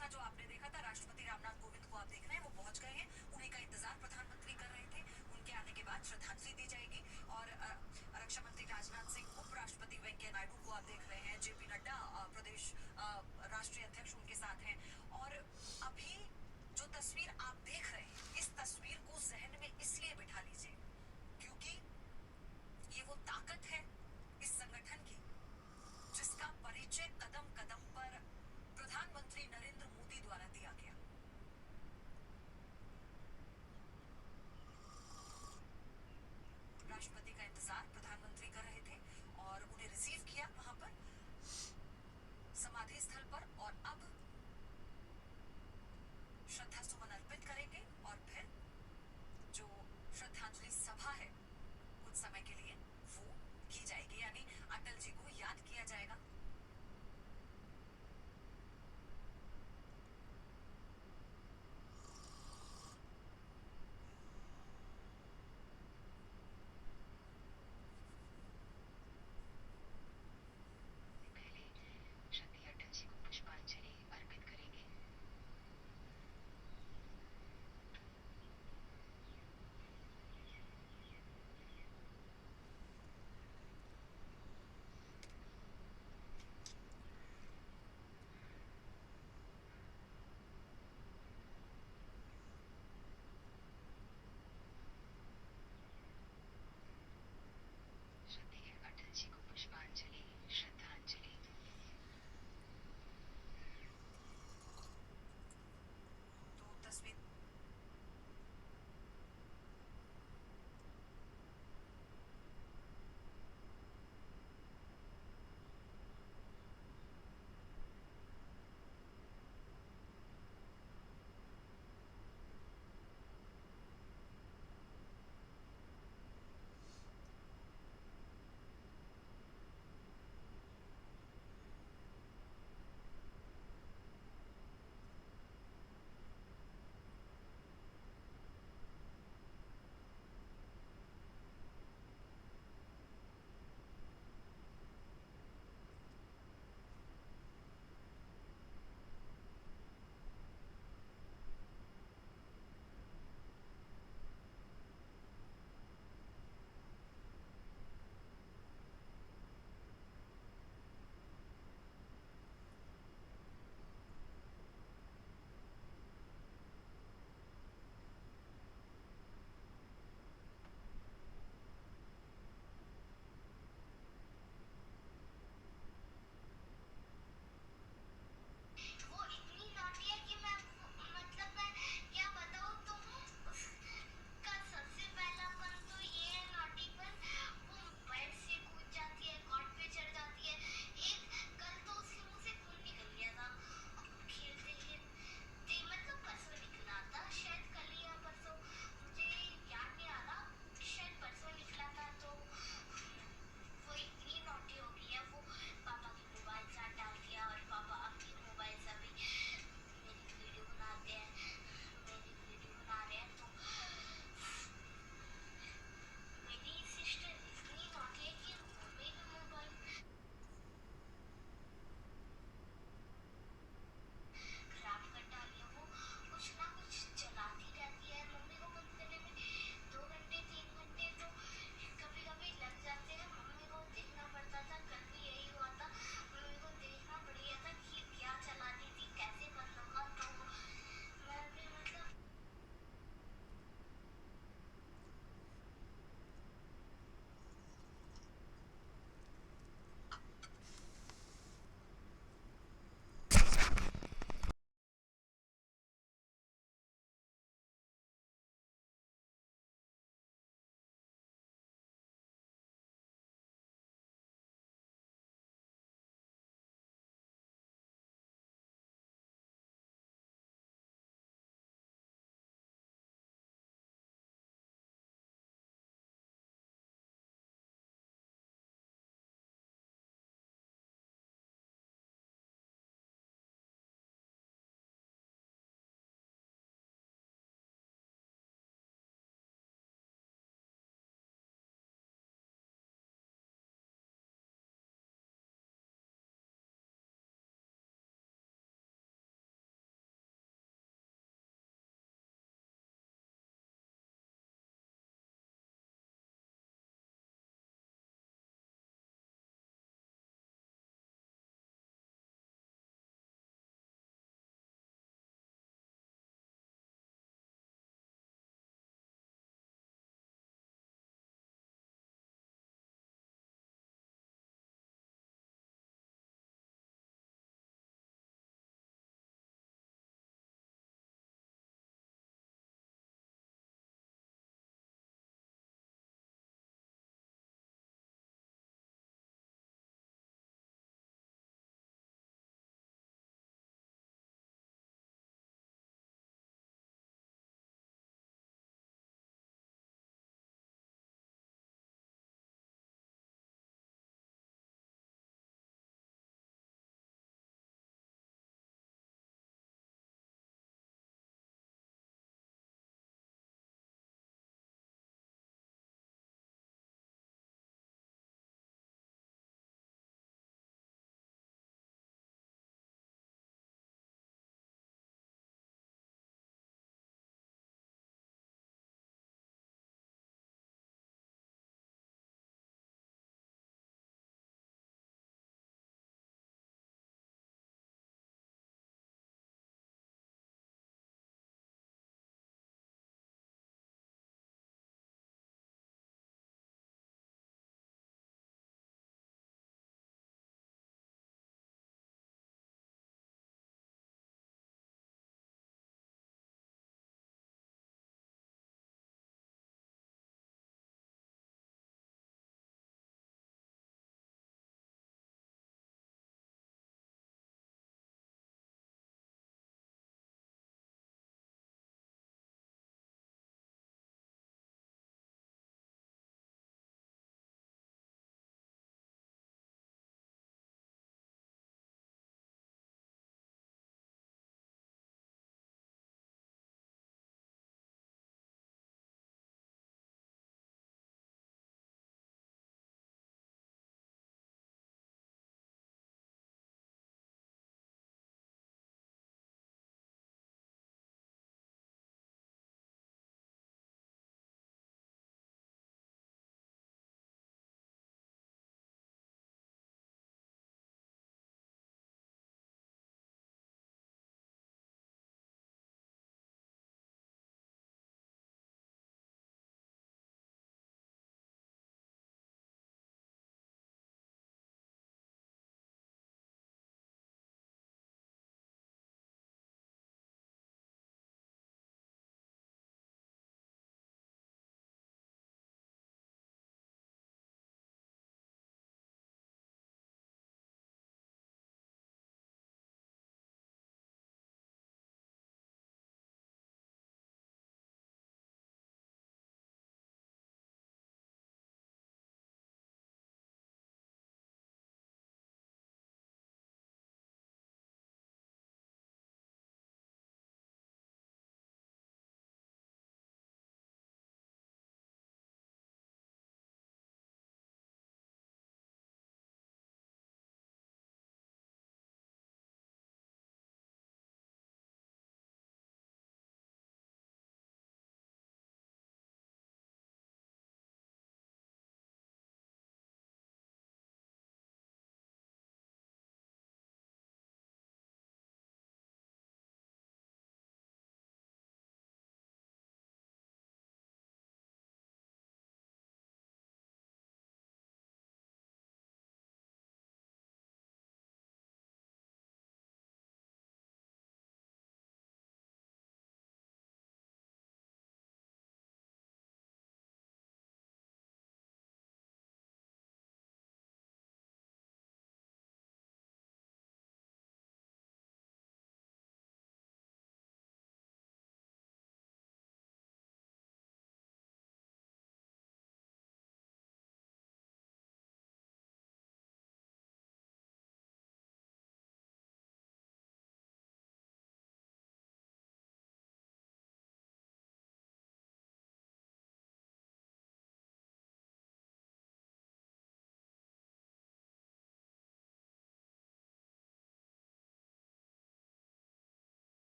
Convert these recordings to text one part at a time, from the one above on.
था जो आपने देखा था, राष्ट्रपति रामनाथ कोविंद को आप देख रहे हैं, वो पहुंच गए हैं। उन्हीं का इंतजार प्रधानमंत्री कर रहे थे। उनके आने के बाद श्रद्धांजलि दी जाएगी। और रक्षा मंत्री राजनाथ सिंह, उपराष्ट्रपति वेंकैया नायडू को आप देख रहे हैं, जेपी नड्डा प्रदेश राष्ट्रीय अध्यक्ष उनके साथ हैं। और अभी जो तस्वीर आप देख रहे हैं, इस तस्वीर को जहन में इसलिए बिठा लीजिए क्योंकि ये वो ताकत है इस संगठन की जिसका परिचय कदम कदम पर प्रधानमंत्री नरेंद्र मोदी द्वारा दिया गया। राष्ट्रपति का इंतजार प्रधानमंत्री कर रहे थे और उन्हें रिसीव किया वहां पर समाधि स्थल पर। और अब श्रद्धा सुमन अर्पित करेंगे और फिर जो श्रद्धांजलि सभा है कुछ समय के लिए वो की जाएगी, यानी अटल जी को याद किया जाएगा।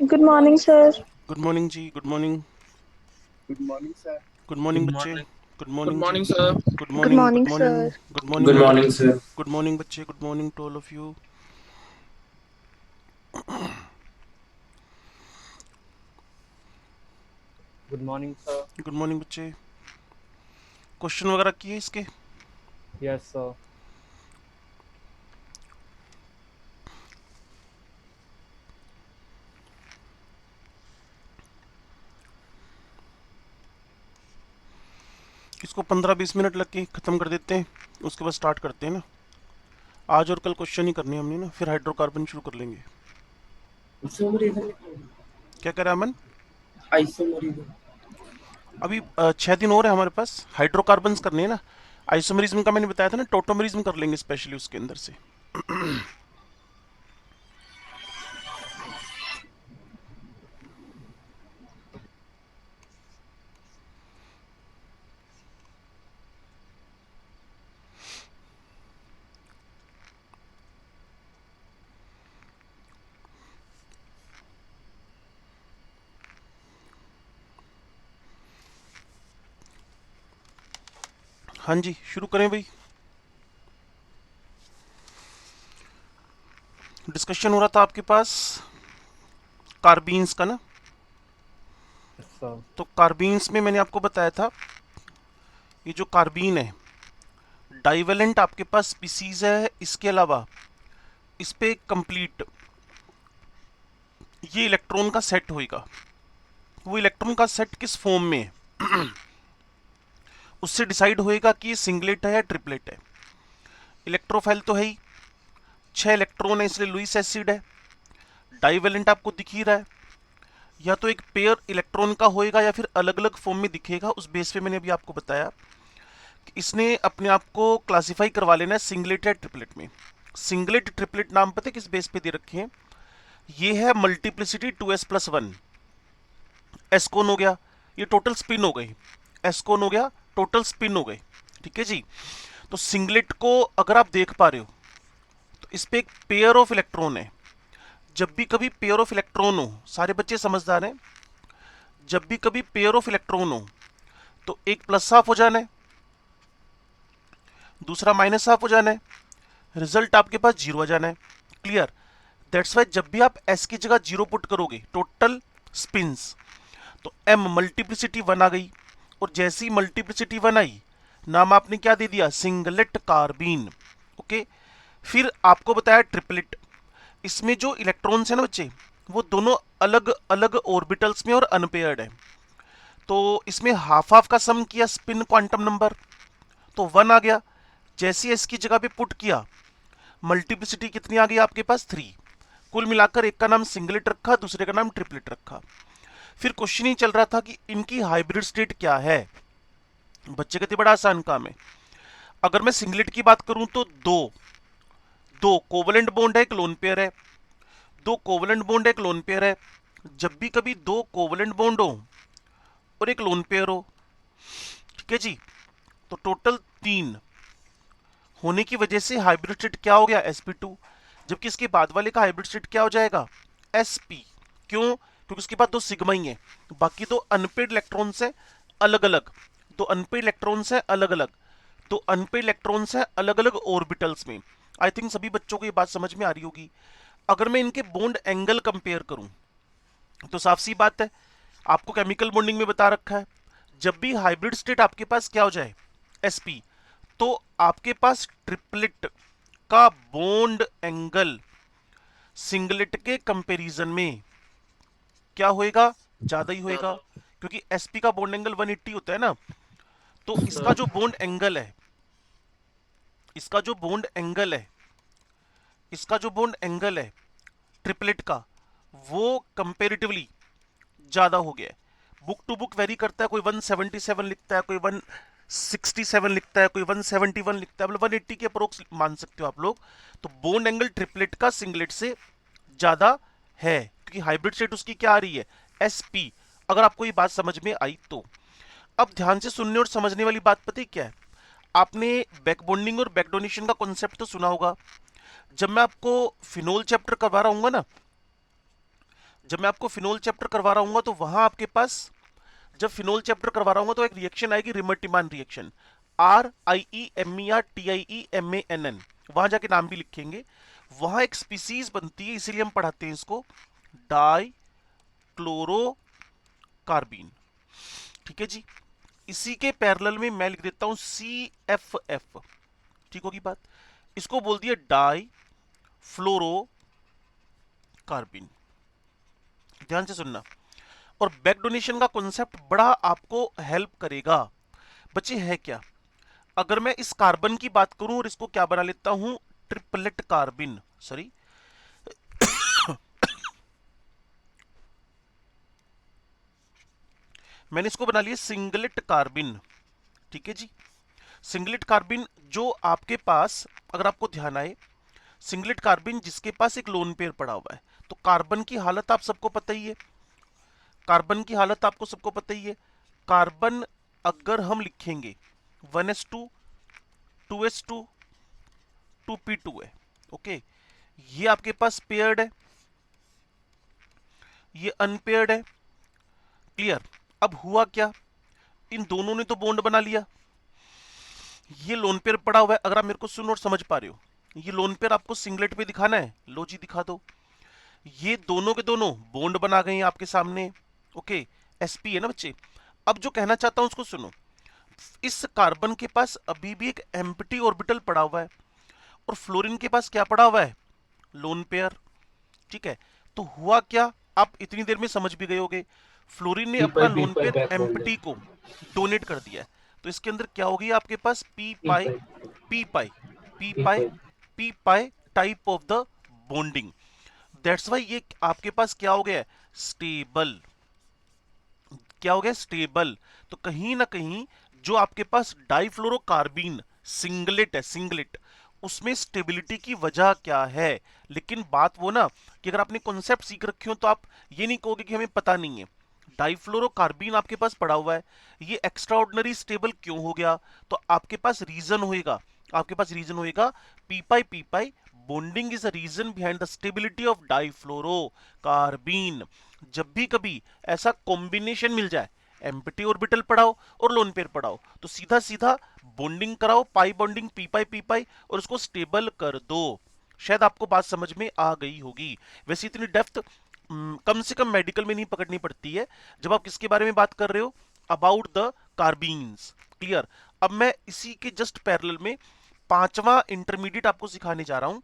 Good morning sir. Good morning जी, good morning. Good morning sir. Good good morning बच्चे। मॉर्निंग। गुड गुड मॉर्निंग जी। Morning sir. Good good morning, good morning morning. Sir. Good good morning. Morning sir. Good morning बच्चे, good morning to all of you. Good morning sir. Good morning बच्चे। Question वगैरह किए इसके? Yes sir. इसको 15-20 minute लग के ख़त्म कर देते हैं, उसके बाद स्टार्ट करते हैं ना। आज और कल क्वेश्चन ही करने हैं हमने ना, फिर हाइड्रोकार्बन शुरू कर लेंगे। क्या कह रहा है अमन? अभी 6 दिन और है हमारे पास, हाइड्रोकार्बन्स करने हैं ना। आइसोमरिज्म का मैंने बताया था ना, टोटोमरिज्म कर लेंगे स्पेशली उसके अंदर से। हाँ जी, शुरू करें भाई। डिस्कशन हो रहा था आपके पास कार्बीन्स का ना। Yes sir. तो कार्बीन्स में मैंने आपको बताया था, ये जो कार्बीन है डाइवेलेंट आपके पास स्पीसीज है, इसके अलावा इस पे कंप्लीट ये इलेक्ट्रॉन का सेट होएगा। वो इलेक्ट्रॉन का सेट किस फॉर्म में है उससे डिसाइड होएगा कि ये सिंगलेट है या ट्रिपलेट है। इलेक्ट्रोफाइल तो है ही, 6 इलेक्ट्रॉन है इसलिए लुईस एसिड है। डाइवेलेंट आपको दिख ही रहा है, या तो एक पेयर इलेक्ट्रॉन का होएगा या फिर अलग अलग फॉर्म में दिखेगा। उस बेस पे मैंने अभी आपको बताया कि इसने अपने आप को क्लासिफाई करवा लेना है सिंगलेट या ट्रिपलेट में। सिंगलेट ट्रिपलेट नाम पता है किस बेस पे दे रखे हैं? ये है मल्टीप्लिसिटी 2s+1। एस कौन हो गया, ये टोटल स्पिन हो गई। एस कौन हो गया, टोटल स्पिन हो गए। ठीक है जी। तो सिंगलेट को अगर आप देख पा रहे हो तो इस पे एक पेयर ऑफ इलेक्ट्रॉन है। जब भी कभी पेयर ऑफ इलेक्ट्रॉन हो, सारे बच्चे समझदार हैं, जब भी कभी पेयर ऑफ इलेक्ट्रॉन हो तो एक प्लस हाफ हो जाना है, दूसरा माइनस हाफ हो जाना है, रिजल्ट आपके पास जीरो आ जाना है। क्लियर? दैट्स वाई जब भी आप एस की जगह जीरो पुट करोगे टोटल स्पिन्स, तो एम मल्टीप्लिसिटी 1 आ गई। और जैसी मल्टीप्लिसिटी 1 आई, नाम आपने क्या दे दिया, सिंगलेट कार्बीन। ओके। फिर आपको बताया ट्रिपलेट। इसमें जो इलेक्ट्रॉन्स है ना बच्चे, वो दोनों अलग अलग ऑर्बिटल्स में और अनपेयर्ड है। तो इसमें हाफ हाफ का सम किया स्पिन क्वांटम नंबर, तो 1 आ गया। जैसे एस की जगह पे पुट किया, मल्टीप्लिसिटी कितनी आ गई आपके पास, 3। कुल मिलाकर एक का नाम सिंगलेट रखा, दूसरे का नाम ट्रिपलेट रखा। फिर क्वेश्चन ही चल रहा था कि इनकी हाइब्रिड स्टेट क्या है। बच्चे कहते बड़ा आसान काम है। अगर मैं सिंगलेट की बात करूं तो दो दो कोवलेंट बॉन्ड है, एक लोन पेयर है। दो कोवलेंट बॉन्ड है, एक लोन पेयर है। जब भी कभी दो कोवलेंट बॉन्ड हो और एक लोन पेयर हो, ठीक है जी, तो टोटल 3 होने की वजह से हाइब्रिड स्टेट क्या हो गया, sp2। जबकि इसके बाद वाले का हाइब्रिड स्टेट क्या हो जाएगा, sp। क्यों? क्योंकि उसके पास दो सिग्मा ही है, बाकी दो अनपेड इलेक्ट्रॉन्स है अलग अलग। दो अनपेड इलेक्ट्रॉन्स है अलग अलग, दो अनपेड इलेक्ट्रॉन्स है अलग अलग ऑर्बिटल्स में। आई थिंक सभी बच्चों को ये बात समझ में आ रही होगी। अगर मैं इनके बॉन्ड एंगल कंपेयर करूं तो साफ सी बात है, आपको केमिकल बॉन्डिंग में बता रखा है, जब भी हाइब्रिड स्टेट आपके पास क्या हो जाए, sp, तो आपके पास ट्रिपलेट का बॉन्ड एंगल सिंगलेट के कंपैरिजन में क्या होएगा, ज्यादा ही होएगा। क्योंकि sp का बॉन्ड एंगल 180 होता है ना। तो इसका जो बॉन्ड एंगल है, इसका जो बॉन्ड एंगल है, इसका जो बॉन्ड एंगल है ट्रिपलेट का, वो कंपेरेटिवली ज्यादा हो गया है। बुक टू बुक वेरी करता है, कोई 177 लिखता है, कोई 167 लिखता है, कोई 171 लिखता है, मतलब 180 के अप्रोक्स मान सकते हो आप लोग। तो बोन एंगल ट्रिपलेट का सिंगलेट से ज्यादा है, क्योंकि हाइब्रिड स्टेट उसकी क्या आ रही है, sp। अगर आपको ये बात समझ में आई तो अब ध्यान से सुनने और समझने वाली बात पता है क्या है। आपने बैक बॉन्डिंग और बैक डोनेशन का कॉन्सेप्ट तो सुना होगा। जब मैं आपको फिनोल चैप्टर करवा रहा हूंगा ना, जब मैं आपको फिनोल चैप्टर करवा रहा हूँ तो वहां आपके पास, जब फिनोल चैप्टर करवा रहा हूँ तो एक रिएक्शन आएगी रिमर्टिमान रिएक्शन, RIEMERTIEMANN, वहां जाके नाम भी लिखेंगे। वहां एक स्पीसीज बनती है, इसीलिए हम पढ़ाते हैं इसको, डाई क्लोरोकार्बीन। ठीक है जी। इसी के पैरेलल में मैं लिख देता हूं CFF। ठीक होगी बात। इसको बोल दिया डाई फ्लोरोकार्बीन। ध्यान से सुनना। और बैक डोनेशन का कॉन्सेप्ट बड़ा आपको हेल्प करेगा। बच्चे है क्या, अगर मैं इस कार्बन की बात करूं और इसको क्या बना लेता हूं, ट्रिपलेट कार्बिन, सॉरी मैंने इसको बना लिया सिंगलेट कार्बिन। ठीक है जी। सिंगलेट कार्बिन जो आपके पास, अगर आपको ध्यान आए, सिंगलेट कार्बिन जिसके पास एक लोन पेयर पड़ा हुआ है, तो कार्बन की हालत आप सबको पता ही है, कार्बन की हालत आपको सबको पता ही है। कार्बन अगर हम लिखेंगे 1s2 2s2 2p2 है, ओके, ये आपके पास पेयर्ड है, ये अनपेयर्ड है। क्लियर। अब हुआ क्या, इन दोनों ने तो बॉन्ड बना लिया, ये लोन पेयर पड़ा हुआ है। अगर आप मेरे को सुन और समझ पा रहे हो, ये लोन पेयर आपको सिंगलेट पे दिखाना है, लो जी दिखा दो। ये दोनों के दोनों बॉन्ड बना गए हैं आपके सामने, ओके, sp है ना बच्चे। अब जो कहना चाहता हूं उसको सुनो, इस कार्बन के पास अभी भी एक एम्प्टी ऑर्बिटल पड़ा हुआ है, और फ्लोरीन के पास क्या पड़ा हुआ है, लोन पेयर। ठीक है, तो हुआ क्या, आप इतनी देर में समझ भी गए होगे, फ्लोरीन ने अपना लोन पेयर एम्प्टी को डोनेट कर दिया है। तो इसके अंदर क्या होगी आपके पास, p pi p pi p pi p pi type of the bonding. That's why ये आपके पास क्या हो गया, स्टेबल। क्या हो गया, स्टेबल। तो कहीं ना कहीं जो आपके पास डाइफ्लोरोकार्बीन सिंगलेट है, सिंगलेट, उसमें स्टेबिलिटी की वजह क्या है। लेकिन बात वो ना कि अगर आपने कॉन्सेप्ट सीख रखे हो तो आप ये नहीं कहोगे कि हमें पता नहीं है। डाइफ्लोरोकार्बीन आपके पास पड़ा हुआ है, ये एक्स्ट्रा ऑर्डिनरी स्टेबल क्यों हो गया, तो आपके पास रीजन होएगा, आपके पास रीजन होएगा, p pi bonding is a reason behind the stability of difluorocarbene. जब भी कभी ऐसा कॉम्बिनेशन मिल जाए, एम्प्टी ऑर्बिटल पढ़ाओ और लोन पेयर पढ़ाओ, तो सीधा सीधा बॉन्डिंग कराओ, पाई बॉन्डिंग पी पाई और उसको स्टेबल कर दो। शायद आपको बात समझ में आ गई होगी। वैसे इतनी डेप्थ कम से कम मेडिकल में नहीं पकड़नी पड़ती है जब आप किसके बारे में बात कर रहे हो, अबाउट द कार्बीन्स। क्लियर। अब मैं इसी के जस्ट पैरेलल में पांचवा इंटरमीडिएट आपको सिखाने जा रहा हूं,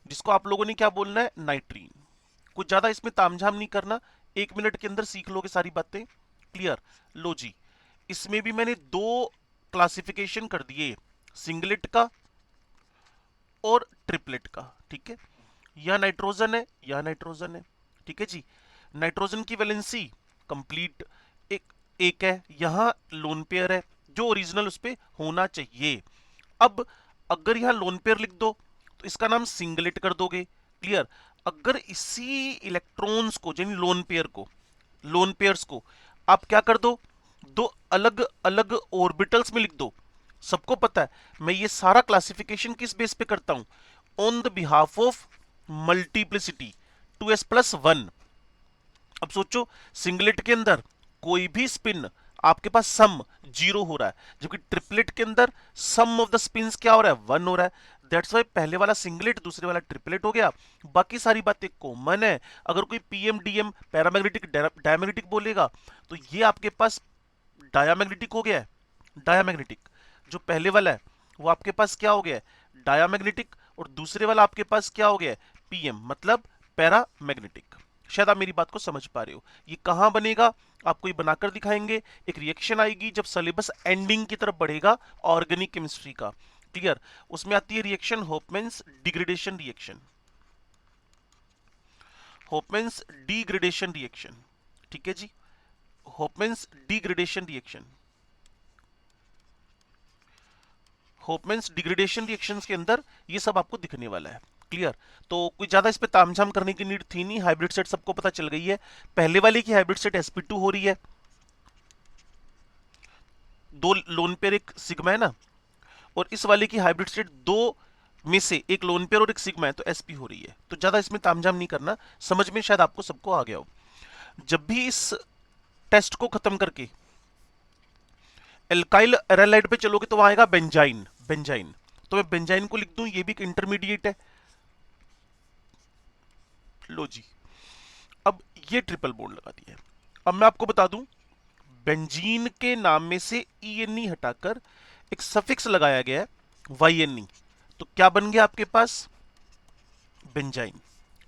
जिसको आप लोगों ने क्या बोलना है, नाइट्रीन। कुछ ज्यादा इसमें तामझाम नहीं करना, 1 मिनट के अंदर सीख लोगे सारी बातें। क्लियर। लो जी, इसमें भी मैंने 2 क्लासिफिकेशन कर दिए, सिंगलेट का और ट्रिपलेट का। ठीक है, यह नाइट्रोजन है, यह नाइट्रोजन है। ठीक है जी। नाइट्रोजन की वैलेंसी कंप्लीट एक है, यहां लोन पेयर है जो ओरिजिनल उस पे होना चाहिए। अब अगर यहां लोन पेयर लिख दो तो इसका नाम सिंगलेट कर दोगे। क्लियर। अगर इसी इलेक्ट्रॉन्स को, यानी लोन पेयर को, लोन पेयर्स को आप क्या कर दो, 2 अलग अलग ऑर्बिटल्स में लिख दो। सबको पता है मैं ये सारा क्लासिफिकेशन किस बेस पे करता हूं, on the behalf of multiplicity, 2s+1। अब सोचो, सिंगलेट के अंदर कोई भी स्पिन आपके पास सम 0 हो रहा है, जबकि ट्रिपलेट के अंदर सम ऑफ द स्पिन्स क्या हो रहा है, 1 हो रहा है। दैट्स वाई पहले वाला सिंगलेट, दूसरे वाला ट्रिपलेट हो गया। बाकी सारी बातें कॉमन है। अगर कोई पीएम डीएम पैरामैग्नेटिक डायमैग्नेटिक बोलेगा तो ये आपके पास डायामैग्नेटिक हो गया है। डायामैग्नेटिक जो पहले वाला है वो आपके पास क्या हो गया है, डायामैग्नेटिक, और दूसरे वाला आपके पास क्या हो गया है, पीएम, मतलब पैरामैग्नेटिक। शायद आप मेरी बात को समझ पा रहे हो। ये कहां बनेगा, आपको ये बनाकर दिखाएंगे। एक रिएक्शन आएगी जब सिलेबस एंडिंग की तरफ बढ़ेगा ऑर्गेनिक केमिस्ट्री का। क्लियर। उसमें आती है reaction Hofmann's degradation reaction, Hofmann's degradation reaction. ठीक है जी, Hofmann's degradation reaction. Hofmann's degradation reactions के अंदर ये सब आपको दिखने वाला है। क्लियर। तो कोई ज्यादा इस पे तामझाम करने की नीड थी नहीं, हाइब्रिड सेट सबको पता चल गई है। पहले वाले की हाइब्रिड सेट sp2 हो रही है, 2 लोन पेयर एक सिग्मा है ना, और इस वाले की हाइब्रिड सेट 2 में से एक लोन पेयर और एक सिग्मा है तो sp हो रही है। तो ज्यादा इसमें तामझाम नहीं करना, समझ में शायद आपको सबको आ गया हो। जब भी इस टेस्ट को खत्म करके एल्काइल एरालाइड पे चलोगे तो वहां आएगा बेंजाइन। बेंजाइन तो मैं बेंजाइन को लिख दूं, ये भी एक इंटरमीडिएट है। लो जी, अब ये ट्रिपल बॉन्ड लगा दिया है। अब मैं आपको बता दूं, बेंजीन के नाम में से ई हटाकर एक सफिक्स लगाया गया है YNE, तो क्या बन गया आपके पास? बेंजाइन।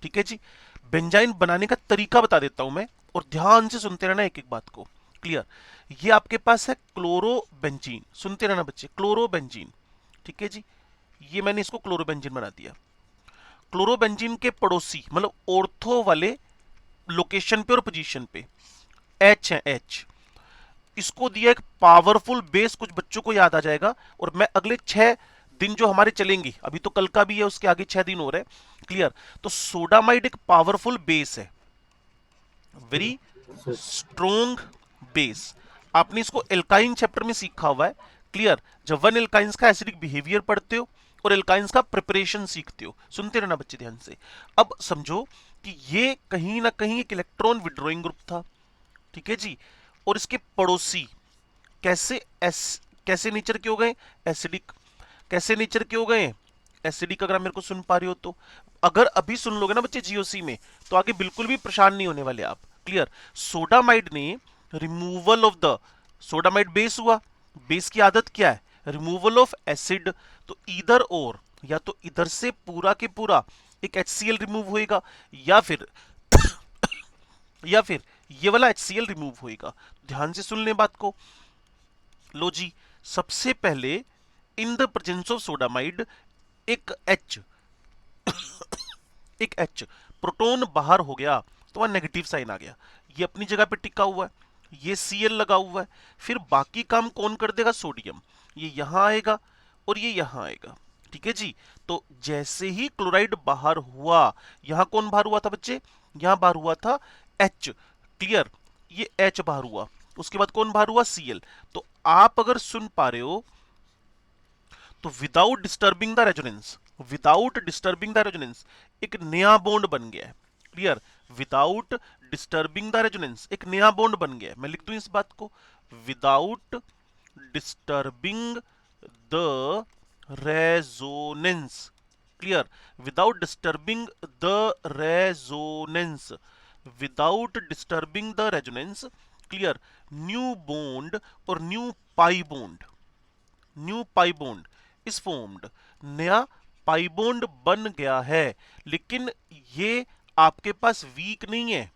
ठीक है जी, बेंजाइन बनाने का तरीका बता देता हूं मैं, और ध्यान से सुनते रहना एक एक बात को। क्लियर? ये आपके पास है क्लोरोबेंजीन, सुनते रहना बच्चे, क्लोरोबेंजीन। ठीक है जी, ये मैंने इसको क्लोरोबेंजीन बना दिया। क्लोरोबेंजीन के पड़ोसी मतलब ऑर्थो वाले लोकेशन पे और पोजीशन पे H है, H। इसको दिया एक पावरफुल बेस, कुछ बच्चों को याद आ जाएगा। और मैं अगले 6 दिन जो हमारे चलेंगे, अभी तो कल का भी है, उसके आगे 6 दिन हो रहे हैं। क्लियर? तो सोडामाइड एक पावरफुल बेस है, वेरी स्ट्रोंग बेस। आपने इसको एल्काइन चैप्टर में सीखा हुआ है। क्लियर? जब 1 एल्काइंस का एसिडिक बिहेवियर पढ़ते हो और एल्काइंस का प्रिपरेशन सीखते हो। सुनते रहना बच्चे ध्यान से। अब समझो कि ये कहीं ना कहीं एक इलेक्ट्रॉन विड्रॉइंग ग्रुप था। ठीक है जी, और इसके पड़ोसी कैसे नेचर के हो गए? एसिडिक। कैसे नेचर के हो गए? एसिडिक। अगर आप मेरे को सुन पा रहे हो तो, अगर अभी सुन लोगे ना बच्चे जीओसी में, तो आगे बिल्कुल भी परेशान नहीं होने वाले आप। क्लियर? सोडामाइड ने removal of the sodamide base हुआ। बेस की आदत क्या है? Removal of acid. तो इधर और, या तो इधर से पूरा के पूरा एक HCl रिमूव होएगा, या फिर ये वाला HCl रिमूव होएगा। ध्यान से सुन लें बात को। लो जी, सबसे पहले in the presence of sodamide एक H प्रोटॉन बाहर हो गया तो वहां नेगेटिव साइन आ गया। ये अपनी जगह पे टिका हुआ है, ये Cl लगा हुआ है। फिर बाकी काम कौन कर देगा? सोडियम। ये यहां आएगा और ये यहां आएगा। ठीक है जी, तो जैसे ही क्लोराइड बाहर हुआ, यहां कौन बाहर हुआ था बच्चे? यहां बाहर हुआ था H। क्लियर? ये H बाहर हुआ, उसके बाद कौन बाहर हुआ? Cl। तो आप अगर सुन पा रहे हो तो without disturbing the resonance, without disturbing the resonance एक नया बॉन्ड बन गया है। Clear? Without disturbing the resonance एक नया बॉन्ड बन गया है। मैं लिख दूं इस बात को, without disturbing the resonance. Clear? Without disturbing the resonance, without disturbing the resonance. Clear? New bond और new pi bond, new pi bond is formed. नया पाई बॉन्ड बन गया है, लेकिन ये आपके पास वीक नहीं है,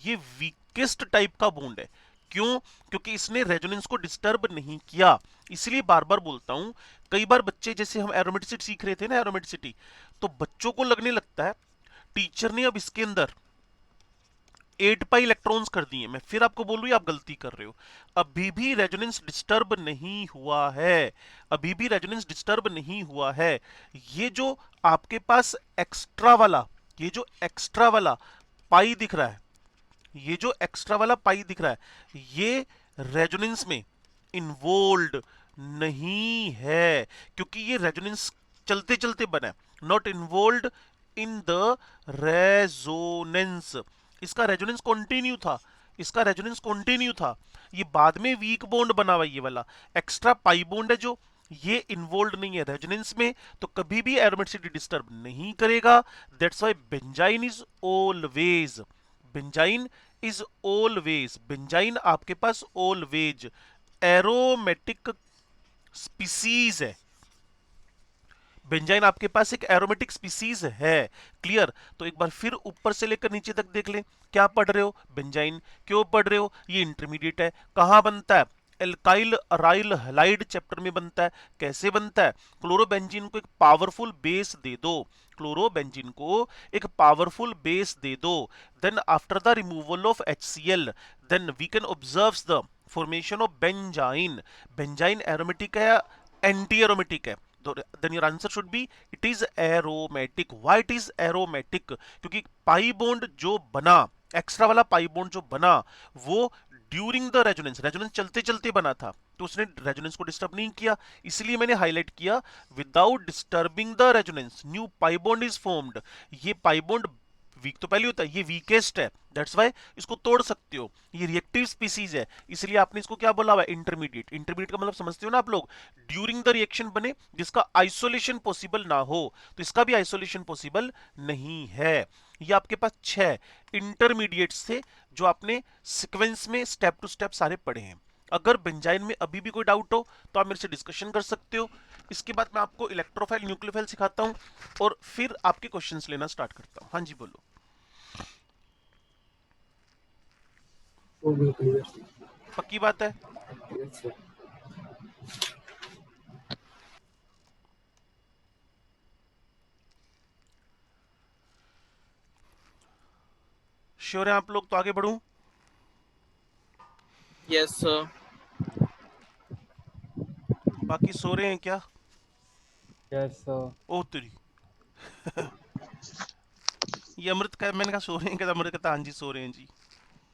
ये वीकेस्ट टाइप का बॉन्ड है। क्यों? क्योंकि इसने रेजोनेंस को डिस्टर्ब नहीं किया। इसलिए बार बार बोलता हूं, कई बार बच्चे, जैसे हम एरोमेटिसिटी सीख रहे थे ना, एरोमेटिसिटी, तो बच्चों को लगने लगता है टीचर ने अब इसके अंदर 8 पाई इलेक्ट्रॉन्स कर दिए। मैं फिर आपको बोलूं आप गलती कर रहे हो, अभी भी रेजोनेंस डिस्टर्ब नहीं हुआ है, अभी भी रेजोनेंस डिस्टर्ब नहीं हुआ है। ये जो आपके पास एक्स्ट्रा वाला, ये जो एक्स्ट्रा वाला पाई दिख रहा है, ये जो एक्स्ट्रा वाला पाई दिख रहा है, ये रेजोनेंस में इन्वॉल्व नहीं है, क्योंकि ये रेजोनेंस चलते चलते बना है, not involve in the resonance. इसका रेजोनेंस कंटिन्यू था, इसका रेजोनेंस कंटिन्यू था। ये बाद में वीक बॉन्ड बना हुआ, ये वाला एक्स्ट्रा पाई बॉन्ड है जो, ये इन्वॉल्व नहीं है रेजोनेंस में, तो कभी भी एरोमेटिसिटी डिस्टर्ब नहीं करेगा। That's why benzene is always, benzene is always, benzene आपके पास ऑलवेज एरोमेटिक स्पीसीज है। बेंजाइन आपके पास एक एरोमेटिक स्पीसीज है। क्लियर? तो एक बार फिर ऊपर से लेकर नीचे तक देख लें, क्या पढ़ रहे हो? बेंजाइन। क्यों पढ़ रहे हो? ये इंटरमीडिएट है। कहां बनता है? एल्काइल अराइल हैलाइड चैप्टर में बनता है। कैसे बनता है? क्लोरोबेंजीन को एक पावरफुल बेस दे दो, क्लोरोबेंजीन को एक पावरफुल बेस दे दो, then after the removal of HCl, then we can observe the formation of benzene. Benzene aromatic है या एंटी एरोमेटिक है? Then your answer should be it is aromatic. Why it is aromatic? क्योंकि pi bond जो बना, extra वाला pi bond जो बना, वो ड्यूरिंग द रेजोनेंस, रेजोनेंस चलते चलते बना था, तो उसने रेजोनेंस को डिस्टर्ब नहीं किया, इसलिए मैंने हाईलाइट किया without disturbing the resonance new pi bond is formed. ये पाई बॉन्ड वीक तो पहले होता है, ये वीकेस्ट है, दैट्स वाई इसको तोड़ सकते हो। ये रिएक्टिव स्पीसीज है, इसलिए आपने इसको क्या बोला हुआ है, इंटरमीडिएट। इंटरमीडिएट का मतलब समझते हो ना आप लोग, ड्यूरिंग द रिएक्शन बने जिसका आइसोलेशन पॉसिबल ना हो, तो इसका भी आइसोलेशन पॉसिबल नहीं है। ये आपके पास 6 इंटरमीडिएट्स थे जो आपने सीक्वेंस में स्टेप टू स्टेप सारे पढ़े हैं। अगर बेंजाइन में अभी भी कोई डाउट हो तो आप मेरे से डिस्कशन कर सकते हो। इसके बाद मैं आपको इलेक्ट्रोफाइल न्यूक्लियोफाइल सिखाता हूं और फिर आपके क्वेश्चंस लेना स्टार्ट करता हूं। हाँ जी बोलो। हो गया क्लियर। पक्की बात है? Yes sir. श्योर है आप लोग? तो आगे बढ़ूं? Yes sir. बाकी सो रहे हैं क्या? Yes, sir. ओ तेरी ये अमृत का, मैंने कहा सो रहे हैं क्या, अमृत कहता हाँ जी सो रहे हैं जी।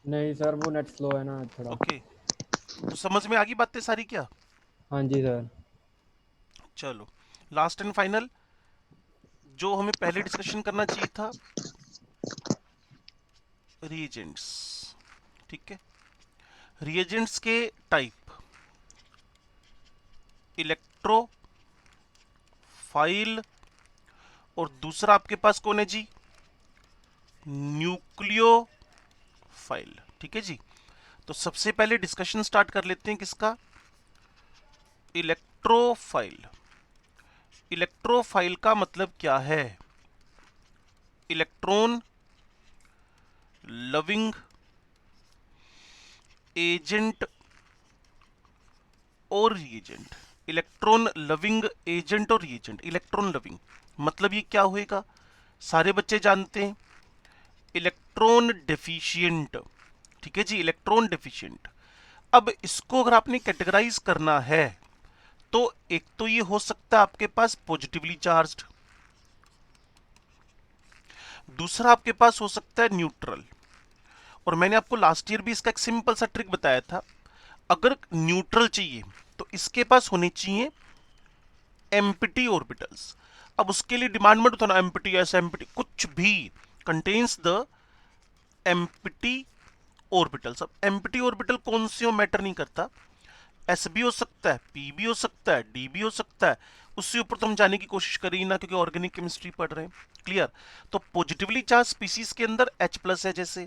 नहीं सर, वो नेट स्लो है ना थोड़ा। ओके, तो समझ में आ गई बातें सारी क्या? हाँ जी सर। चलो लास्ट एंड फाइनल जो हमें पहले डिस्कशन करना चाहिए था, रिएजेंट्स। ठीक है, रिएजेंट्स के टाइप, इलेक्ट्रोफाइल और दूसरा आपके पास कौन है जी, न्यूक्लियोफाइल। ठीक है जी, तो सबसे पहले डिस्कशन स्टार्ट कर लेते हैं किसका, इलेक्ट्रोफाइल। इलेक्ट्रोफाइल का मतलब क्या है, इलेक्ट्रॉन लविंग एजेंट और रिएजेंट। इलेक्ट्रॉन लविंग एजेंट और रिएजेंट। इलेक्ट्रॉन लविंग मतलब ये क्या होएगा, सारे बच्चे जानते हैं, इलेक्ट्रॉन डेफिशिएंट। ठीक है जी, इलेक्ट्रॉन डेफिशिएंट। अब इसको अगर आपने कैटेगराइज करना है तो एक तो ये हो सकता है आपके पास पॉजिटिवली चार्ज्ड, दूसरा आपके पास हो सकता है न्यूट्रल। और मैंने आपको लास्ट ईयर भी इसका एक सिंपल सा ट्रिक बताया था, अगर न्यूट्रल चाहिए तो इसके पास होने चाहिए एम्प्टी ऑर्बिटल्स। अब उसके लिए डिमांड मत उठाना एम्प्टी ऐसा एम्प्टी, कुछ भी कंटेन्स द एम्प्टी ऑर्बिटल्स। अब एम्प्टी ऑर्बिटल कौन से हो मैटर नहीं करता, एस भी हो सकता है, पी भी हो सकता है, डी भी हो सकता है, उससे ऊपर तो हम जाने की कोशिश करें ना क्योंकि ऑर्गेनिक केमिस्ट्री पढ़ रहे हैं। क्लियर? तो पॉजिटिवली चार्ज स्पीसीज के अंदर H+ है, जैसे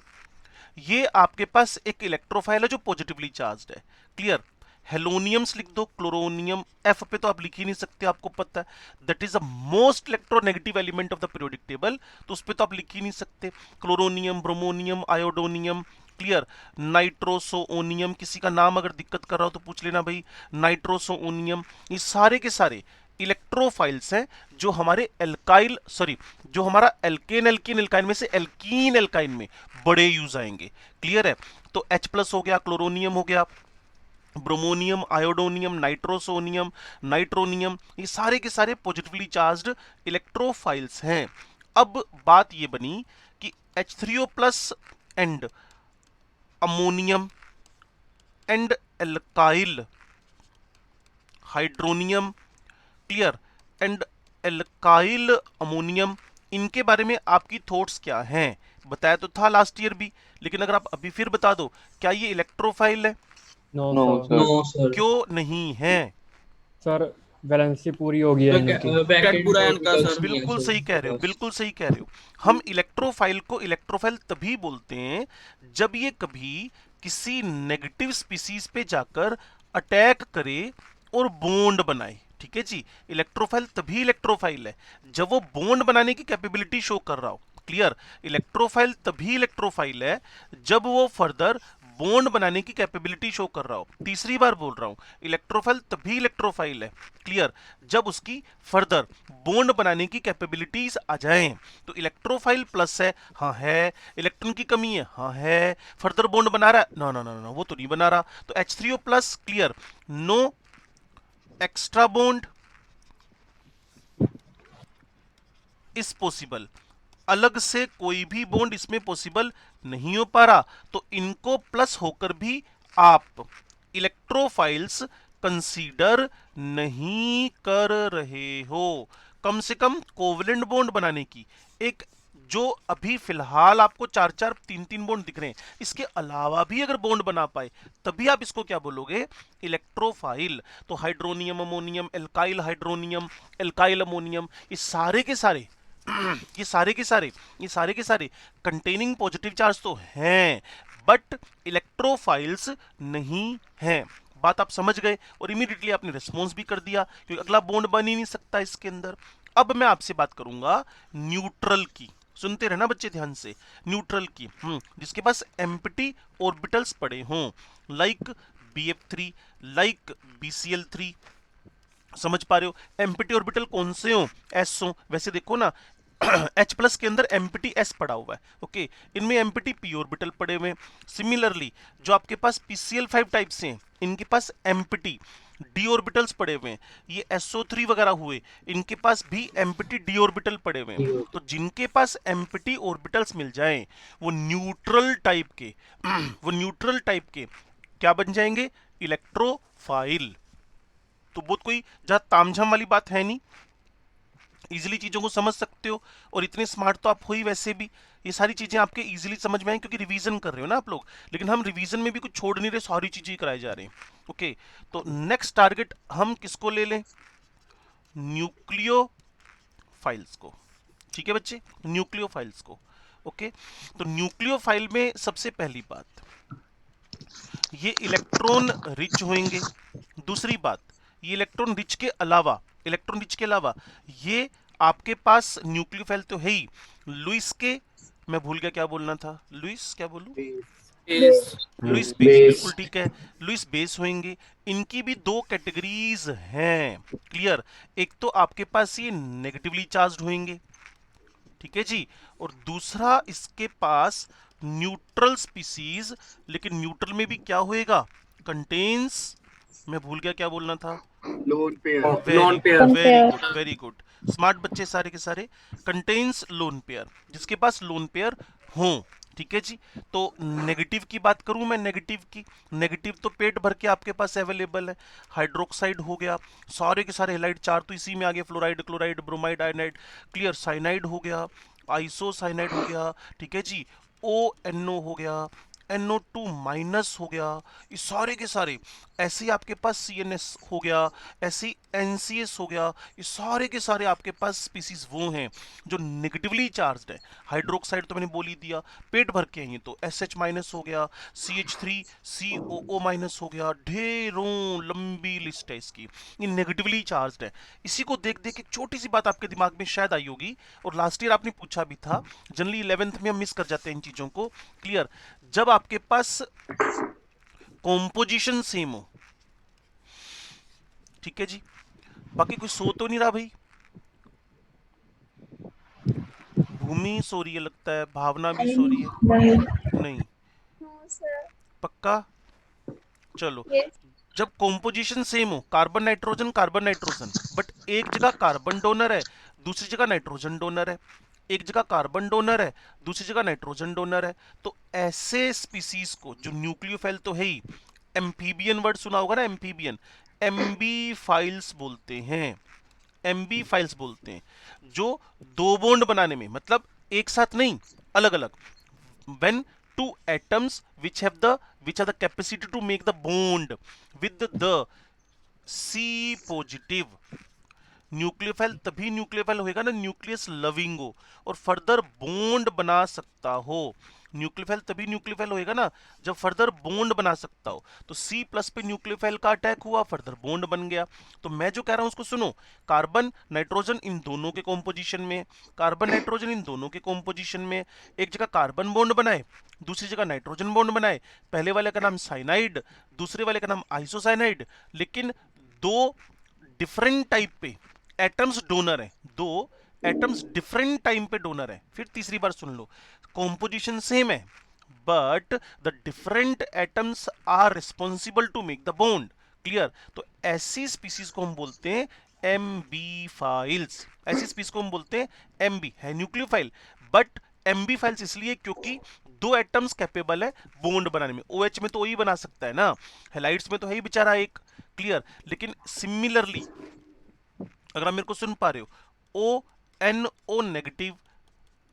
ये आपके पास एक इलेक्ट्रोफाइल है जो पॉजिटिवली चार्ज्ड है। क्लियर? हेलोनियम्स लिख दो, क्लोरोनियम, F पे तो आप लिख ही नहीं सकते, आपको पता है that is the most electronegative element of the periodic table, तो उस पे तो आप लिख ही नहीं सकते। Chloronium, bromonium, iodonium. Clear? Nitrosonium, किसी का नाम अगर दिक्कत कर रहा हो तो पूछ लेना भाई, नाइट्रोसोओनियम। ये सारे के सारे इलेक्ट्रोफाइल्स हैं जो हमारे एल्काइल जो हमारा एल्केन एल्कीन एल्काइन में से एल्कीन एल्काइन में बड़े यूज आएंगे। क्लियर है? तो H+ हो गया, क्लोरोनियम हो गया, ब्रोमोनियम, आयोडोनियम, नाइट्रोसोनियम, नाइट्रोनियम, ये सारे के सारे पॉजिटिवली चार्ज्ड इलेक्ट्रोफाइल्स हैं। अब बात ये बनी कि H3O+ and ammonium and alkyl hydronium, clear, and alkyl ammonium, इनके बारे में आपकी थॉट्स क्या हैं? बताया तो था लास्ट ईयर भी, लेकिन अगर आप अभी फिर बता दो, क्या ये इलेक्ट्रोफाइल है? No no sir. No sir. क्यों नहीं है? सर वैलेंसी पूरी हो गई है इनकी। ब्रैकेट पूरा है इनका सर। बिल्कुल सही कह रहे हो, बिल्कुल सही कह रहे हो। हम इलेक्ट्रोफाइल को इलेक्ट्रोफाइल तभी बोलते हैं जब ये कभी किसी नेगेटिव स्पीसीज पे जाकर अटैक करे और बॉन्ड बनाए। ठीक है जी, इलेक्ट्रोफाइल तभी इलेक्ट्रोफाइल है जब वो बॉन्ड बनाने की कैपेबिलिटी शो कर रहा हो। क्लियर? इलेक्ट्रोफाइल तभी इलेक्ट्रोफाइल है जब वो फर्दर बॉन्ड बनाने की कैपेबिलिटी शो कर रहा हो। तीसरी बार बोल रहा हूं, इलेक्ट्रोफाइल तभी इलेक्ट्रोफाइल है, क्लियर, जब उसकी फर्दर बॉन्ड बनाने की कैपेबिलिटीज आ जाएं। तो इलेक्ट्रोफाइल प्लस है, हाँ है। इलेक्ट्रॉन की कमी है, हाँ है। फर्दर बॉन्ड बना रहा है, नो नो नो नो, वो तो नहीं बना रहा। तो H3O+, clear, no extra bond is possible, अलग से कोई भी बॉन्ड इसमें पॉसिबल नहीं हो पा रहा, तो इनको प्लस होकर भी आप इलेक्ट्रोफाइल्स कंसीडर नहीं कर रहे हो, कम से कम कोवलेंट बॉन्ड बनाने की। एक जो अभी फिलहाल आपको 4-4 3-3 बॉन्ड दिख रहे हैं, इसके अलावा भी अगर बॉन्ड बना पाए तभी आप इसको क्या बोलोगे, इलेक्ट्रोफाइल। तो hydronium ammonium, alkyl hydronium, alkyl ammonium, ये सारे के सारे ये सारे के सारे कंटेनिंग पॉजिटिव चार्ज तो हैं, बट इलेक्ट्रोफाइल्स नहीं हैं। बात आप समझ गए और इमीडिएटली आपने रिस्पॉन्स भी कर दिया, क्योंकि अगला बॉन्ड बन ही नहीं सकता इसके अंदर। अब मैं आपसे बात करूंगा न्यूट्रल की, सुनते रहना बच्चे ध्यान से, न्यूट्रल की, जिसके पास एम्प्टी ऑर्बिटल्स पड़े हों, लाइक BF3, लाइक BCl3। समझ पा रहे हो? एम्प्टी ऑर्बिटल कौन से हो? S हो। वैसे देखो ना H प्लस के अंदर एम्प्टी S पड़ा हुआ है, ओके, इनमें एम्प्टी P ऑर्बिटल पड़े हुए हैं। सिमिलरली जो आपके पास PCl5 टाइप से हैं, इनके पास एम्प्टी D ऑर्बिटल्स पड़े हुए हैं। ये SO3 वगैरह हुए, इनके पास भी एम्प्टी D ऑर्बिटल पड़े हुए हैं। तो जिनके पास एम्प्टी ऑर्बिटल्स मिल जाएं, वो न्यूट्रल टाइप के वो न्यूट्रल टाइप के क्या बन जाएंगे, इलेक्ट्रोफाइल। तो बहुत कोई जहां तामझाम वाली बात है नहीं, इजीली चीजों को समझ सकते हो, और इतने स्मार्ट तो आप हो ही वैसे भी, ये सारी चीजें आपके इजीली समझ में आएंगी क्योंकि रिवीजन कर रहे हो ना आप लोग। लेकिन हम रिवीजन में भी कुछ छोड़ नहीं रहे, सारी चीजें कराई जा रही हैं, ओके। तो नेक्स्ट टारगेट हम किसको ले लें, न्यूक्लियो फाइल्स को, ठीक है बच्चे, न्यूक्लियो फाइल्स को, ओके। तो न्यूक्लियो फाइल में सबसे पहली बात, ये इलेक्ट्रॉन रिच होंगे। दूसरी बात, ये इलेक्ट्रॉन रिच के अलावा ये आपके पास न्यूक्लियोफाइल तो है ही, लुईस के, मैं भूल गया क्या बोलना था, लुईस क्या बोलूं, लुईस बेस, बिल्कुल ठीक है, लुईस बेस होंगे। इनकी भी दो कैटेगरीज हैं, क्लियर। एक तो आपके पास ये नेगेटिवली चार्ज्ड होंगे, ठीक है जी, और दूसरा इसके पास न्यूट्रल स्पीसीज, लेकिन न्यूट्रल में भी क्या होएगा, कंटेन्स, मैं भूल गया क्या बोलना था, lone pair very good, smart बच्चे सारे के सारे, कंटेन्स लोन पेयर, जिसके पास लोन पेयर हो, ठीक है जी। तो नेगेटिव की बात करूं मैं, नेगेटिव तो पेट भर के आपके पास अवेलेबल है, हाइड्रोक्साइड हो गया, सारे के सारे हेलाइड, चार तो इसी में आ गए, fluoride, chloride, bromide, iodide, clear, cyanide हो गया, आइसोसाइनाइड हो गया, ठीक है जी, ONO हो गया, NO2 माइनस हो गया, ये सारे के सारे, ऐसे ही आपके पास CNS हो गया, ऐसे ही NCS हो गया, ये सारे के सारे आपके पास स्पीसीज वो हैं जो नेगेटिवली चार्ज्ड है। हाइड्रोक्साइड तो मैंने बोल ही दिया, पेट भर के हैं, ये तो SH माइनस हो गया, CH3COO माइनस हो गया, ढेरों लंबी लिस्ट है इसकी, ये नेगेटिवली चार्ज्ड है। इसी को देख देख एक छोटी सी बात आपके दिमाग में शायद आई होगी, और लास्ट ईयर आपने पूछा भी था, जनरली 11th में हम मिस कर जाते हैं इन चीजों को, क्लियर। जब आपके पास कॉम्पोजिशन सेम हो, ठीक है जी, बाकी कोई सो तो नहीं रहा भाई, भूमि सो रही है लगता है, भावना भी सो रही है, नहीं पक्का, चलो। जब कॉम्पोजिशन सेम हो, कार्बन नाइट्रोजन, बट एक जगह कार्बन डोनर है, दूसरी जगह नाइट्रोजन डोनर है, एक जगह कार्बन डोनर है, दूसरी जगह नाइट्रोजन डोनर है, तो ऐसे स्पीसीज को, जो न्यूक्लियोफाइल तो है ही, एम्फीबियन वर्ड सुना होगा ना, एम्फीबियन, एम्बी फाइल्स बोलते हैं, जो दो बॉन्ड बनाने में, मतलब एक साथ नहीं, अलग अलग, when two atoms which have the capacity to make the bond with the C positive, nucleophile तभी न्यूक्लियोफाइल होएगा ना, न्यूक्लियस लविंग हो और फर्दर बॉन्ड बना सकता हो। न्यूक्लियोफाइल तभी न्यूक्लियोफाइल होएगा ना जब फर्दर बॉन्ड बना सकता हो। तो C प्लस पे न्यूक्लियोफाइल का अटैक हुआ, फर्दर बॉन्ड बन गया। तो मैं जो कह रहा हूं उसको सुनो, कार्बन नाइट्रोजन इन दोनों के कॉम्पोजिशन में, कार्बन नाइट्रोजन इन दोनों के कॉम्पोजिशन में, एक जगह कार्बन बॉन्ड बनाए, दूसरी जगह नाइट्रोजन बॉन्ड बनाए, पहले वाले का नाम साइनाइड, दूसरे वाले का नाम आइसोसाइनाइड, लेकिन दो डिफरेंट टाइप पे एटम्स डोनर है, दो एटम्स डिफरेंट टाइम पे डोनर है। फिर तीसरी बार सुन लो, कॉम्पोजिशन सेम है but the different atoms are responsible to make the bond, clear. तो ऐसी स्पीसीज को हम बोलते हैं एम्बी फाइल्स, ऐसी स्पीसीज को हम बोलते हैं एम्बी, है न्यूक्लियोफाइल बट एम्बी फाइल्स इसलिए क्योंकि दो एटम्स कैपेबल है बॉन्ड बनाने में। OH में तो वही बना सकता है ना, हेलाइड्स में तो है ही बेचारा एक, क्लियर। लेकिन सिमिलरली अगर आप मेरे को सुन पा रहे हो, O N O negative,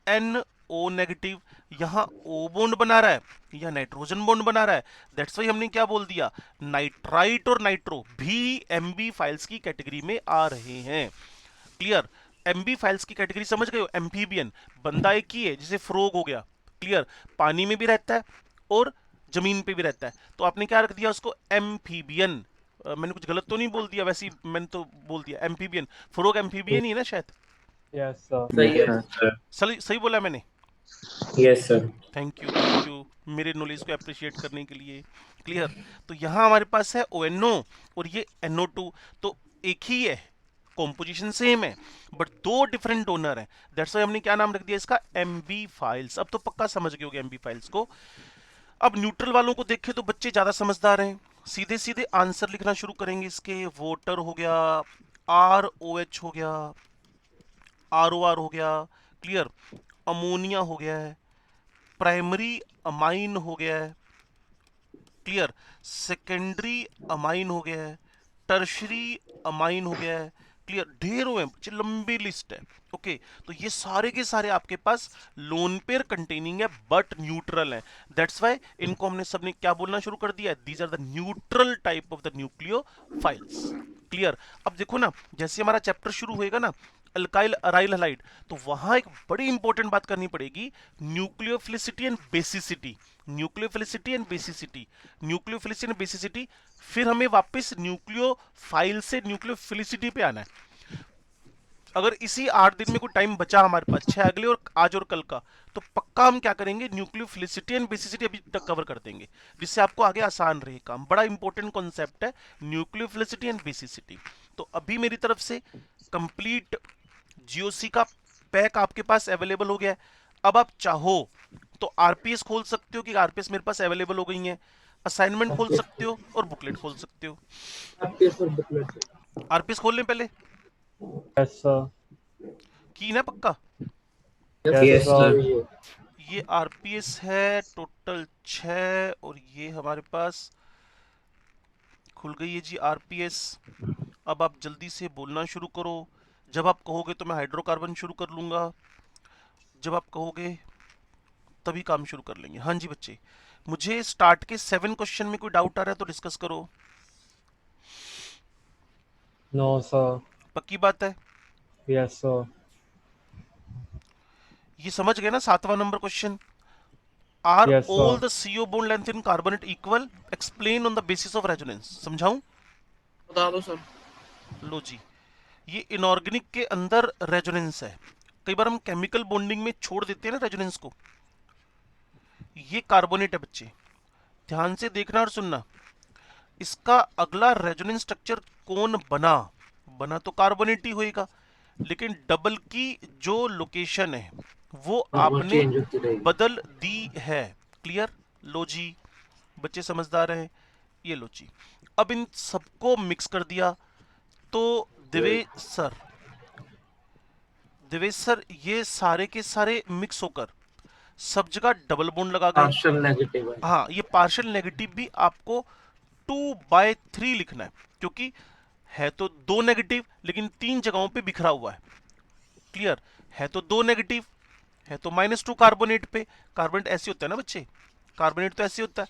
N O negative, यहाँ ओ बॉन्ड बना रहा है या नाइट्रोजन बॉन्ड बना रहा है। दैट्स वाई हमने क्या बोल दिया, नाइट्राइट और नाइट्रो भी एमबी फाइल्स की कैटेगरी में आ रहे हैं। क्लियर। एमबी फाइल्स की कैटेगरी समझ गए हो। एम्फीबियन बंदा एक ही है, जैसे फ्रोग हो गया। क्लियर। पानी में भी रहता है और जमीन पे भी रहता है, तो आपने क्या रख दिया उसको, एम्फीबियन। मैंने कुछ गलत तो नहीं बोल दिया, वैसे ही मैंने तो बोल दिया एम्फीबियन। फ्रोग एम्फीबियन ही है ना शायद। Yes sir. सही है। सही सही बोला मैंने। Yes sir. थैंक यू मेरे नॉलेज को अप्रिशिएट करने के लिए। क्लियर। तो यहाँ हमारे पास है ONO और ये NO2, तो एक ही है, कॉम्पोजिशन सेम है, बट दो डिफरेंट डोनर हैं। दैट्स वाई हमने क्या नाम रख दिया इसका, MB फाइल्स। अब तो पक्का समझ गए होगे MB फाइल्स को। अब न्यूट्रल वालों को देखें तो बच्चे ज्यादा समझदार हैं, सीधे सीधे आंसर लिखना शुरू करेंगे इसके। वोटर हो गया, ROH हो गया, ROR हो गया। क्लियर। अमोनिया हो गया है, प्राइमरी अमाइन हो गया है। क्लियर। सेकेंडरी अमाइन हो गया है, टर्शरी अमाइन हो गया है। क्लियर। ढेरों हैं, लंबी लिस्ट है। ओके, तो ये सारे के सारे आपके पास लोन पेयर कंटेनिंग है बट न्यूट्रल है। दैट्स वाई इनको हमने सबने क्या बोलना शुरू कर दिया है, these are the neutral type of the nucleophiles. Clear. अब देखो ना, जैसे हमारा चैप्टर शुरू होएगा ना, अल्काइल अराइल हलाइड, तो वहां एक बड़ी इंपॉर्टेंट बात करनी पड़ेगी, nucleophilicity and basicity. Nucleophilicity and basicity, nucleophilicity and basicity. फिर हमें वापस न्यूक्लियोफाइल से न्यूक्लियोफिलिसिटी पे आना है। अगर इसी 8 दिन में कोई टाइम बचा हमारे पास, 6 अगले और आज और कल का, तो पक्का हम क्या करेंगे, न्यूक्लियोफिलिसिटी एंड बेसिसिटी अभी तक कवर कर देंगे, जिससे आपको आगे आसान रहे काम। बड़ा इंपॉर्टेंट कॉन्सेप्ट है न्यूक्लियोफिलिसिटी एंड बेसिसिटी। तो अभी मेरी तरफ से कंप्लीट जीओसी का पैक आपके पास अवेलेबल हो गया है। अब आप चाहो तो आरपीएस खोल सकते हो कि आरपीएस मेरे पास अवेलेबल हो गई है, असाइनमेंट खोल सकते हो और बुकलेट खोल सकते हो। आपके सर बुकलेट। आरपीएस खोल लें पहले, यस सर। की ना पक्का। Yes sir. ये आरपीएस है टोटल 6 और ये हमारे पास खुल गई है जी आरपीएस। अब आप जल्दी से बोलना शुरू करो। जब आप कहोगे तो मैं हाइड्रोकार्बन शुरू कर लूंगा, जब आप कहोगे तभी काम शुरू कर लेंगे। हाँ जी बच्चे, मुझे स्टार्ट के 7 क्वेश्चन में कोई डाउट आ रहा है तो डिस्कस करो। No sir. पक्की बात है। Yes sir. ये समझ गए ना 7वां नंबर क्वेश्चन, आर Yes, sir. All the CO bond length in carbonate equal, explain on the basis of resonance। समझाऊं? बता दो सर। लो जी, ये इनऑर्गेनिक के अंदर रेजोनेंस है। कई बार हम केमिकल बॉन्डिंग में छोड़ देते हैं ना रेजोनेंस को। ये कार्बोनेट है बच्चे, ध्यान से देखना और सुनना। इसका अगला रेजोनेंस स्ट्रक्चर कौन बना, बना तो कार्बोनेट ही होएगा, लेकिन डबल की जो लोकेशन है वो आपने चेंज होती रहेगी। बदल दी है। क्लियर। लो जी, बच्चे समझदार हैं। ये लो जी, अब इन सबको मिक्स कर दिया तो दिवेश सर ये सारे के सारे मिक्स होकर सब जगह डबल बॉन्ड लगा गए। पार्शियल नेगेटिव है। हाँ, ये पार्शियल नेगेटिव भी आपको 2/3 लिखना है, क्योंकि है तो 2 नेगेटिव लेकिन 3 जगहों पे बिखरा हुआ है। क्लियर। है तो 2 नेगेटिव, है तो -2 कार्बोनेट पे। कार्बोनेट ऐसे होता है ना बच्चे, कार्बोनेट तो ऐसे होता है,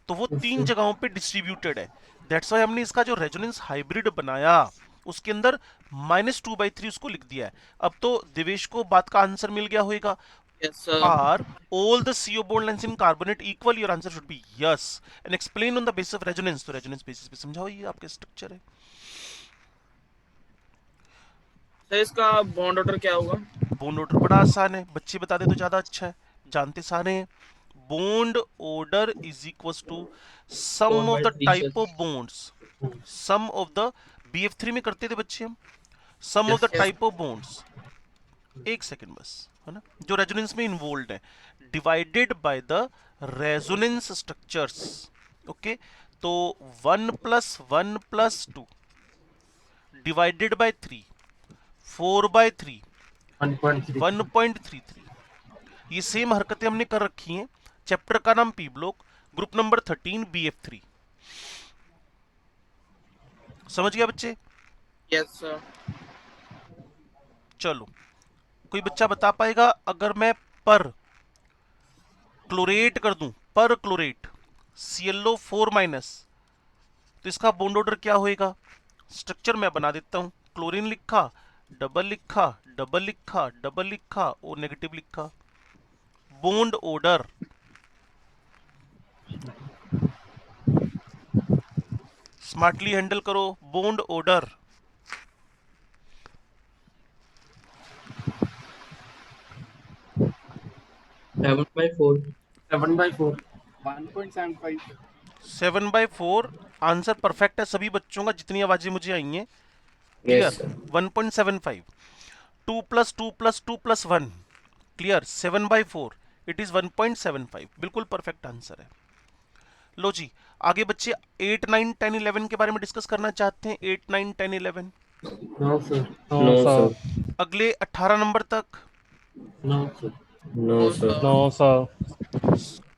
तो वो 3 जगहों पे डिस्ट्रीब्यूटेड है। दैट्स वाई हमने इसका जो रेजोनेंस हाइब्रिड बनाया उसके अंदर -2/3 उसको लिख दिया है। अब तो दिवेश को बात का आंसर मिल गया होगा। Yes sir. Are all the CO bond lengths in carbonate equal? Your answer should be yes. And explain on the basis of resonance. तो resonance basis पे समझाओ, ये आपका स्ट्रक्चर है। सर इसका बॉन्ड ऑर्डर क्या होगा? बॉन्ड ऑर्डर बड़ा आसान है, बच्चे बता दे तो ज्यादा अच्छा है, जानते सारे हैं। Bond order is equal to sum of the type of bonds, sum of the BF3 में करते थे बच्चे हम, sum of the type of bonds, एक सेकंड बस, है ना, जो रेजोनेंस में इन्वॉल्व है, divided by the resonance structures. Okay, तो 1 + 1 + 2 डिवाइडेड बाय 3, 4/3, 1.33। ये सेम हरकतें हमने कर रखी हैं। चैप्टर का नाम P block, group number 13 BF3। समझ गया बच्चे? Yes sir. चलो, कोई बच्चा बता पाएगा अगर मैं पर क्लोरेट कर दूं, पर क्लोरेट ClO4- तो इसका बॉन्ड ऑर्डर क्या होएगा? स्ट्रक्चर मैं बना देता हूं। क्लोरीन लिखा, डबल लिखा, डबल लिखा, डबल लिखा और नेगेटिव लिखा। बॉन्ड ऑर्डर स्मार्टली हैंडल करो। Bond order 7/4. 7/4. 7/4 आंसर परफेक्ट है सभी बच्चों का, जितनी आवाजें मुझे आई हैं। Yes, clear? sir. 1.75 2 + 2 + 2 + 1 clear. 7/4 it is 1.75, बिल्कुल परफेक्ट आंसर है। लो जी, आगे बच्चे 8, 9, 10, 11 के बारे में डिस्कस करना चाहते हैं। 8, 9, 10, 11 No, sir. No No, sir. sir. अगले 18 नंबर तक। No, sir. No, no sir. Sir. No sir.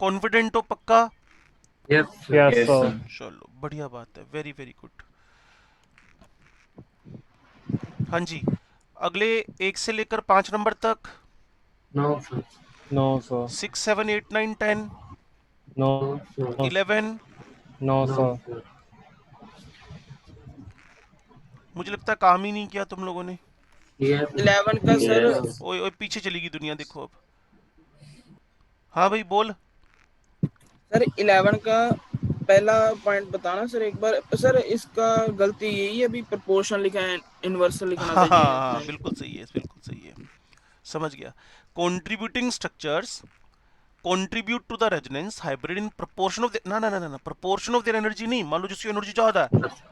Confident हो पक्का? Yes, sir. Yes Yes, sir. sir. चलो बढ़िया बात है, वेरी वेरी गुड। हाँ जी, अगले 1 से लेकर 5 नंबर तक। No, sir. No sir. 6, 7, 8, 9, 10, no No, sir. 11। No No, sir. sir. मुझे लगता है काम ही नहीं किया तुम लोगों ने। Yes. 11 का सर। Yes. ओए ओए, पीछे चली गई दुनिया, देखो अब। हाँ भाई बोल। सर 11 का पहला पॉइंट बताना सर एक बार। सर इसका गलती यही है, अभी प्रोपोर्शन लिखा है, इन्वर्सल लिखना हाँ हाँ चाहिए हाँ, अपने। बिल्कुल सही है, बिल्कुल सही है। समझ गया। Contributing structures contribute to the resonance hybrid in proportion of the, ना ना ना ना proportion of their energy नहीं। मान लो जिसकी एनर्जी ज्यादा है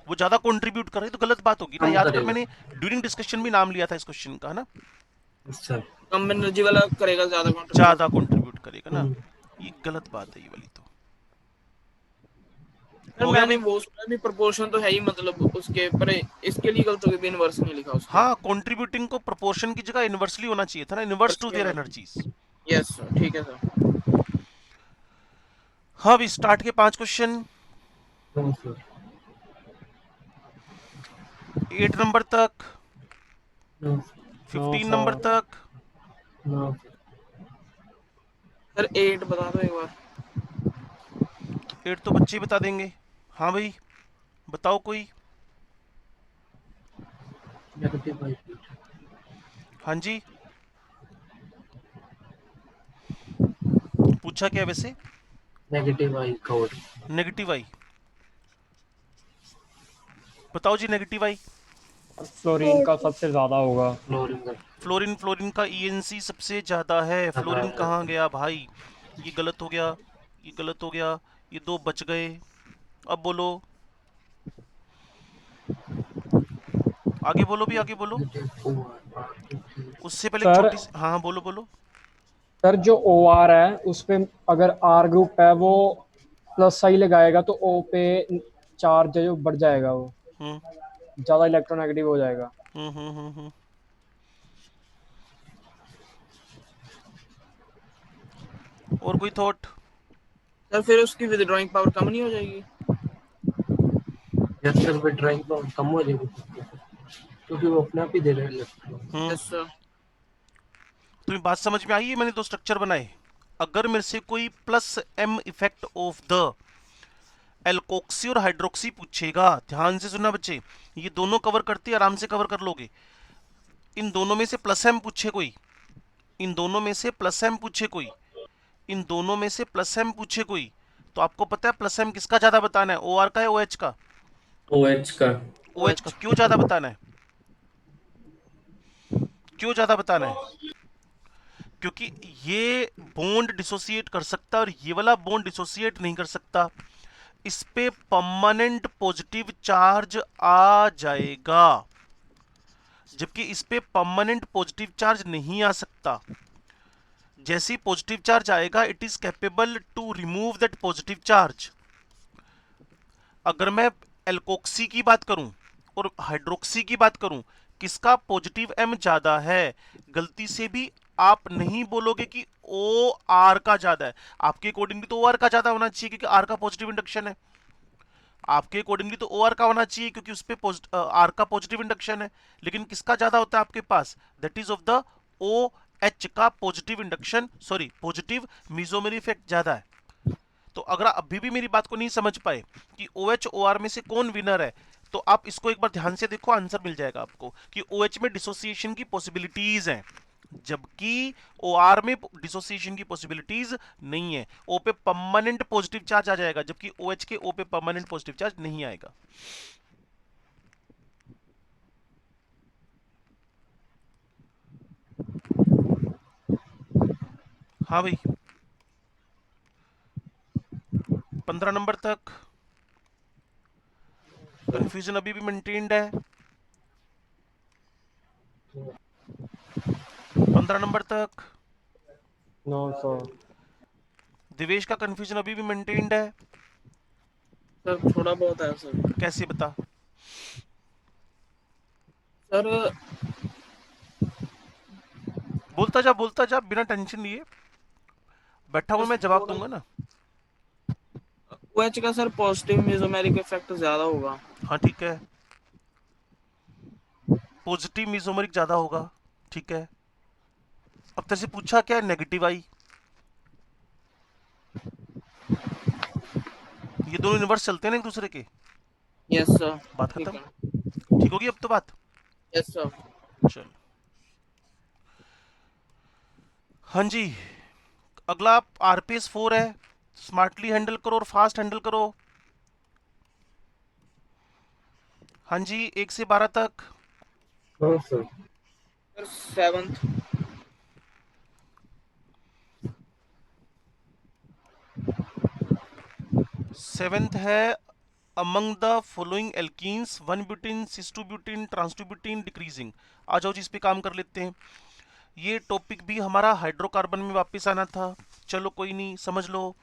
वो ज्यादा कंट्रीब्यूट कर रही है तो गलत बात होगी ना। कम याद कर, करेगा. मैंने ड्यूरिंग डिस्कशन भी नाम लिया था इस क्वेश्चन का, है ना। Yes, sir. कम एनर्जी वाला करेगा ज्यादा ज्यादा कंट्रीब्यूट। कंट्रीब्यूट करेगा ना। Hmm. ये गलत बात है ये वाली तो। सर हो गया मैंने भाई? वो सुना भी प्रोपोर्शन तो है ही, मतलब उसके पर इसके लिए गलत हो गई, इन्वर्स नहीं लिखा उसके। हाँ, कंट्रीब्यूटिंग को प्रोपोर्शन की जगह इनवर्सली होना चाहिए था ना, inverse to their energies. Yes sir, ठीक है सर। हाँ अभी स्टार्ट के 5 क्वेश्चन। No, sir. 8 नंबर तक, No, sir. नो 15 नंबर सर। तक। No, sir. सर 8 बता दो एक बार। 8 तो बच्चे ही बता देंगे। हाँ भाई बताओ कोई। Negative I. हाँ जी, पूछा क्या वैसे? Negative I covered. नेगेटिव आई, बताओ जी नेगेटिव आई। फ्लोरीन का सबसे ज्यादा होगा। Fluorine. फ्लोरीन, फ्लोरीन का ईएनसी सबसे ज्यादा है। फ्लोरीन कहाँ गया भाई? ये गलत हो गया, ये गलत हो गया, ये 2 बच गए। अब बोलो, आगे बोलो भी, आगे बोलो। Negative OR. उससे पहले एक सर छोटी सी, हाँ हाँ बोलो बोलो। सर जो ओ आर है उस पे अगर आर ग्रुप है वो प्लस आई लगाएगा तो ओ पे चार्ज जो बढ़ जाएगा, वो हम्म ज्यादा इलेक्ट्रोनेगेटिव हो जाएगा। हम्म। और कोई थॉट? सर फिर उसकी विदड्रॉइंग पावर कम नहीं हो जाएगी? Yes, sir. With drawing कम हो जाएगी क्योंकि वो अपने आप ही दे रहे हैं इलेक्ट्रॉन. हम्म, यस सर। तुम्हें बात समझ में आई है? मैंने 2 स्ट्रक्चर बनाए। अगर मेरे से कोई plus M effect of the alkoxy और हाइड्रोक्सी पूछेगा, ध्यान से सुनना बच्चे, ये दोनों कवर करते हैं, आराम से कवर कर लोगे। इन दोनों में से प्लस एम पूछे कोई, इन दोनों में से प्लस एम पूछे कोई, इन दोनों में से प्लस एम पूछे कोई, तो आपको पता है प्लस एम किसका ज्यादा बताना है, ओ आर का या ओ एच का? OH का. ओ एच का। क्यों ज्यादा बताना है? क्यों ज्यादा बताना है? क्योंकि ये बॉन्ड डिसोसिएट कर सकता है और ये वाला बॉन्ड डिसोसिएट नहीं कर सकता। इस पे परमानेंट पॉजिटिव चार्ज आ जाएगा, जबकि इस पे परमानेंट पॉजिटिव चार्ज नहीं आ सकता। जैसे ही पॉजिटिव चार्ज आएगा it is capable to remove that positive charge. अगर मैं एल्कोक्सी की बात करूं और हाइड्रोक्सी की बात करूं, किसका पॉजिटिव एम ज्यादा है? गलती से भी आप नहीं बोलोगे कि ओ आर का ज्यादा है। आपके अकॉर्डिंग भी तो ओ आर का ज्यादा होना चाहिए क्योंकि आर का पॉजिटिव इंडक्शन है। आपके अकॉर्डिंगली तो OR का होना चाहिए क्योंकि उस पे R का पॉजिटिव इंडक्शन है, लेकिन किसका ज्यादा होता है आपके पास, that is of the OH का positive induction, sorry positive mesomeric effect ज्यादा है। तो अगर आप अभी भी मेरी बात को नहीं समझ पाए कि OH OR में से कौन विनर है, तो आप इसको एक बार ध्यान से देखो, आंसर मिल जाएगा आपको कि OH में डिसोसिएशन की पॉसिबिलिटीज हैं, जबकि OR में डिसोसिएशन की पॉसिबिलिटीज नहीं है। O पे परमानेंट पॉजिटिव चार्ज आ जाएगा, जबकि OH के O पे परमानेंट पॉजिटिव चार्ज नहीं आएगा। हाँ भाई, 15 नंबर तक कंफ्यूजन अभी भी मेंटेन्ड है। 15 नंबर तक नो सर। दिवेश का कंफ्यूजन अभी भी मेंटेन्ड है। सर थोड़ा बहुत है सर। कैसे बता? सर बोलता जा बिना टेंशन लिए, बैठा हुआ मैं जवाब दूंगा ना। OH का सर पॉजिटिव मेसोमेरिक इफेक्ट ज्यादा होगा। हाँ ठीक है, पॉजिटिव मेसोमेरिक ज्यादा होगा, ठीक है। अब तेरे से पूछा क्या है, नेगेटिव आई, ये दोनों यूनिवर्स चलते हैं ना एक दूसरे के। Yes sir. बात ठीक खत्म, है। ठीक होगी अब तो बात। Yes sir. चल हाँ जी, अगला RPS 4 है, स्मार्टली हैंडल करो और फास्ट हैंडल करो। हाँ जी, 1 से 12 तक। हाँ सर। Sir 7th। सेवेंथ है, among the following alkenes one butene 6-2-ब्यूटीन ट्रांस-2-ब्यूटीन डिक्रीजिंग। आ जाओ जी, इस पे काम कर लेते हैं। ये टॉपिक भी हमारा हाइड्रोकार्बन में वापस आना था, चलो कोई नहीं, समझ लो।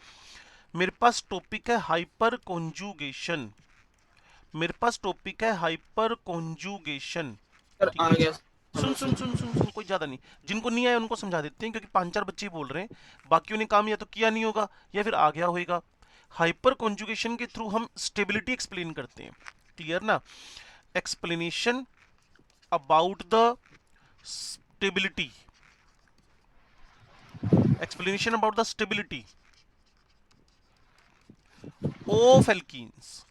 मेरे पास टॉपिक है हाइपर कॉन्जुगेशन, मेरे पास टॉपिक है हाइपर कॉन्जुगेशन, सर ठीक आ है। गया। सुन सुन सुन सुन सुन, कोई ज्यादा नहीं, जिनको नहीं आया उनको समझा देते हैं, क्योंकि 5-4 बच्चे ही बोल रहे हैं, बाकियों ने काम या तो किया नहीं होगा या फिर आ गया होगा। हाइपर कॉन्जुगेशन के थ्रू हम स्टेबिलिटी एक्सप्लेन करते हैं, क्लियर ना। Explanation about the stability, explanation about the stability of alkenes,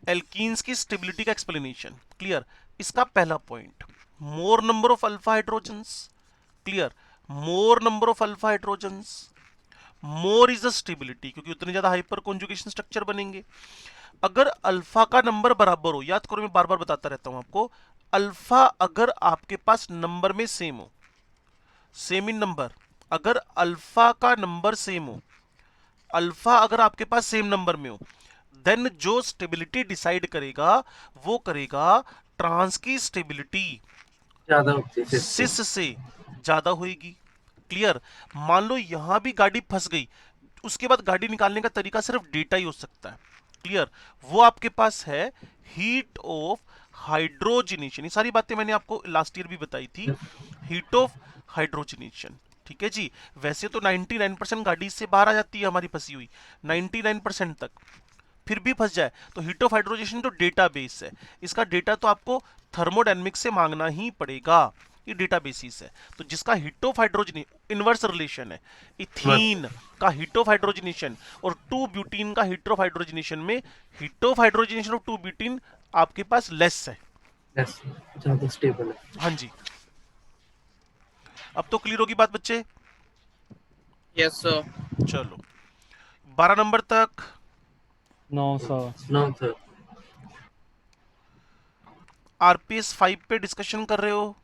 alkenes की स्टेबिलिटी का एक्सप्लेनेशन, क्लियर। इसका पहला point, more number of alpha hydrogens, clear, more number of alpha hydrogens, more is the stability, क्योंकि उतने ज्यादा hyper conjugation structure बनेंगे। अगर alpha का नंबर बराबर हो, याद करो मैं बार बार बताता रहता हूं आपको, अल्फा अगर आपके पास नंबर में सेम हो, सेम इन नंबर, अगर अल्फा का नंबर सेम हो, अल्फा अगर आपके पास सेम नंबर में हो, देन जो स्टेबिलिटी डिसाइड करेगा वो करेगा ट्रांस की स्टेबिलिटी ज्यादा होती है सिस से ज्यादा होगी, क्लियर। मान लो यहां भी गाड़ी फंस गई, उसके बाद गाड़ी निकालने का तरीका सिर्फ डेटा ही हो सकता है, क्लियर। वो आपके पास है हीट ऑफ हाइड्रोजनेशन, ये सारी बातें मैंने आपको लास्ट ईयर भी बताई थी, हीट ऑफ हाइड्रोजनेशन, ठीक है जी। वैसे तो 99% गाड़ी से बाहर आ जाती है हमारी फंसी हुई, 99% तक, फिर भी फंस जाए तो हीट ऑफ हाइड्रोजनेशन तो डेटा बेस है, इसका डेटा तो आपको थर्मोडायनेमिक्स से मांगना ही पड़ेगा, ये डेटा बेसिस है। तो जिसका heat of hydrogen inverse relation है, इथीन का हीट ऑफ हाइड्रोजनेशन और 2-ब्यूटीन का हीट ऑफ हाइड्रोजनेशन में हीट ऑफ हाइड्रोजनेशन ऑफ 2-ब्यूटीन आपके पास लेस है, ज्यादा स्टेबल है। हाँ जी। अब तो क्लियर होगी बात बच्चे। Yes sir. चलो 12 नंबर तक। No sir. No sir. RPS 5 पे डिस्कशन कर रहे हो,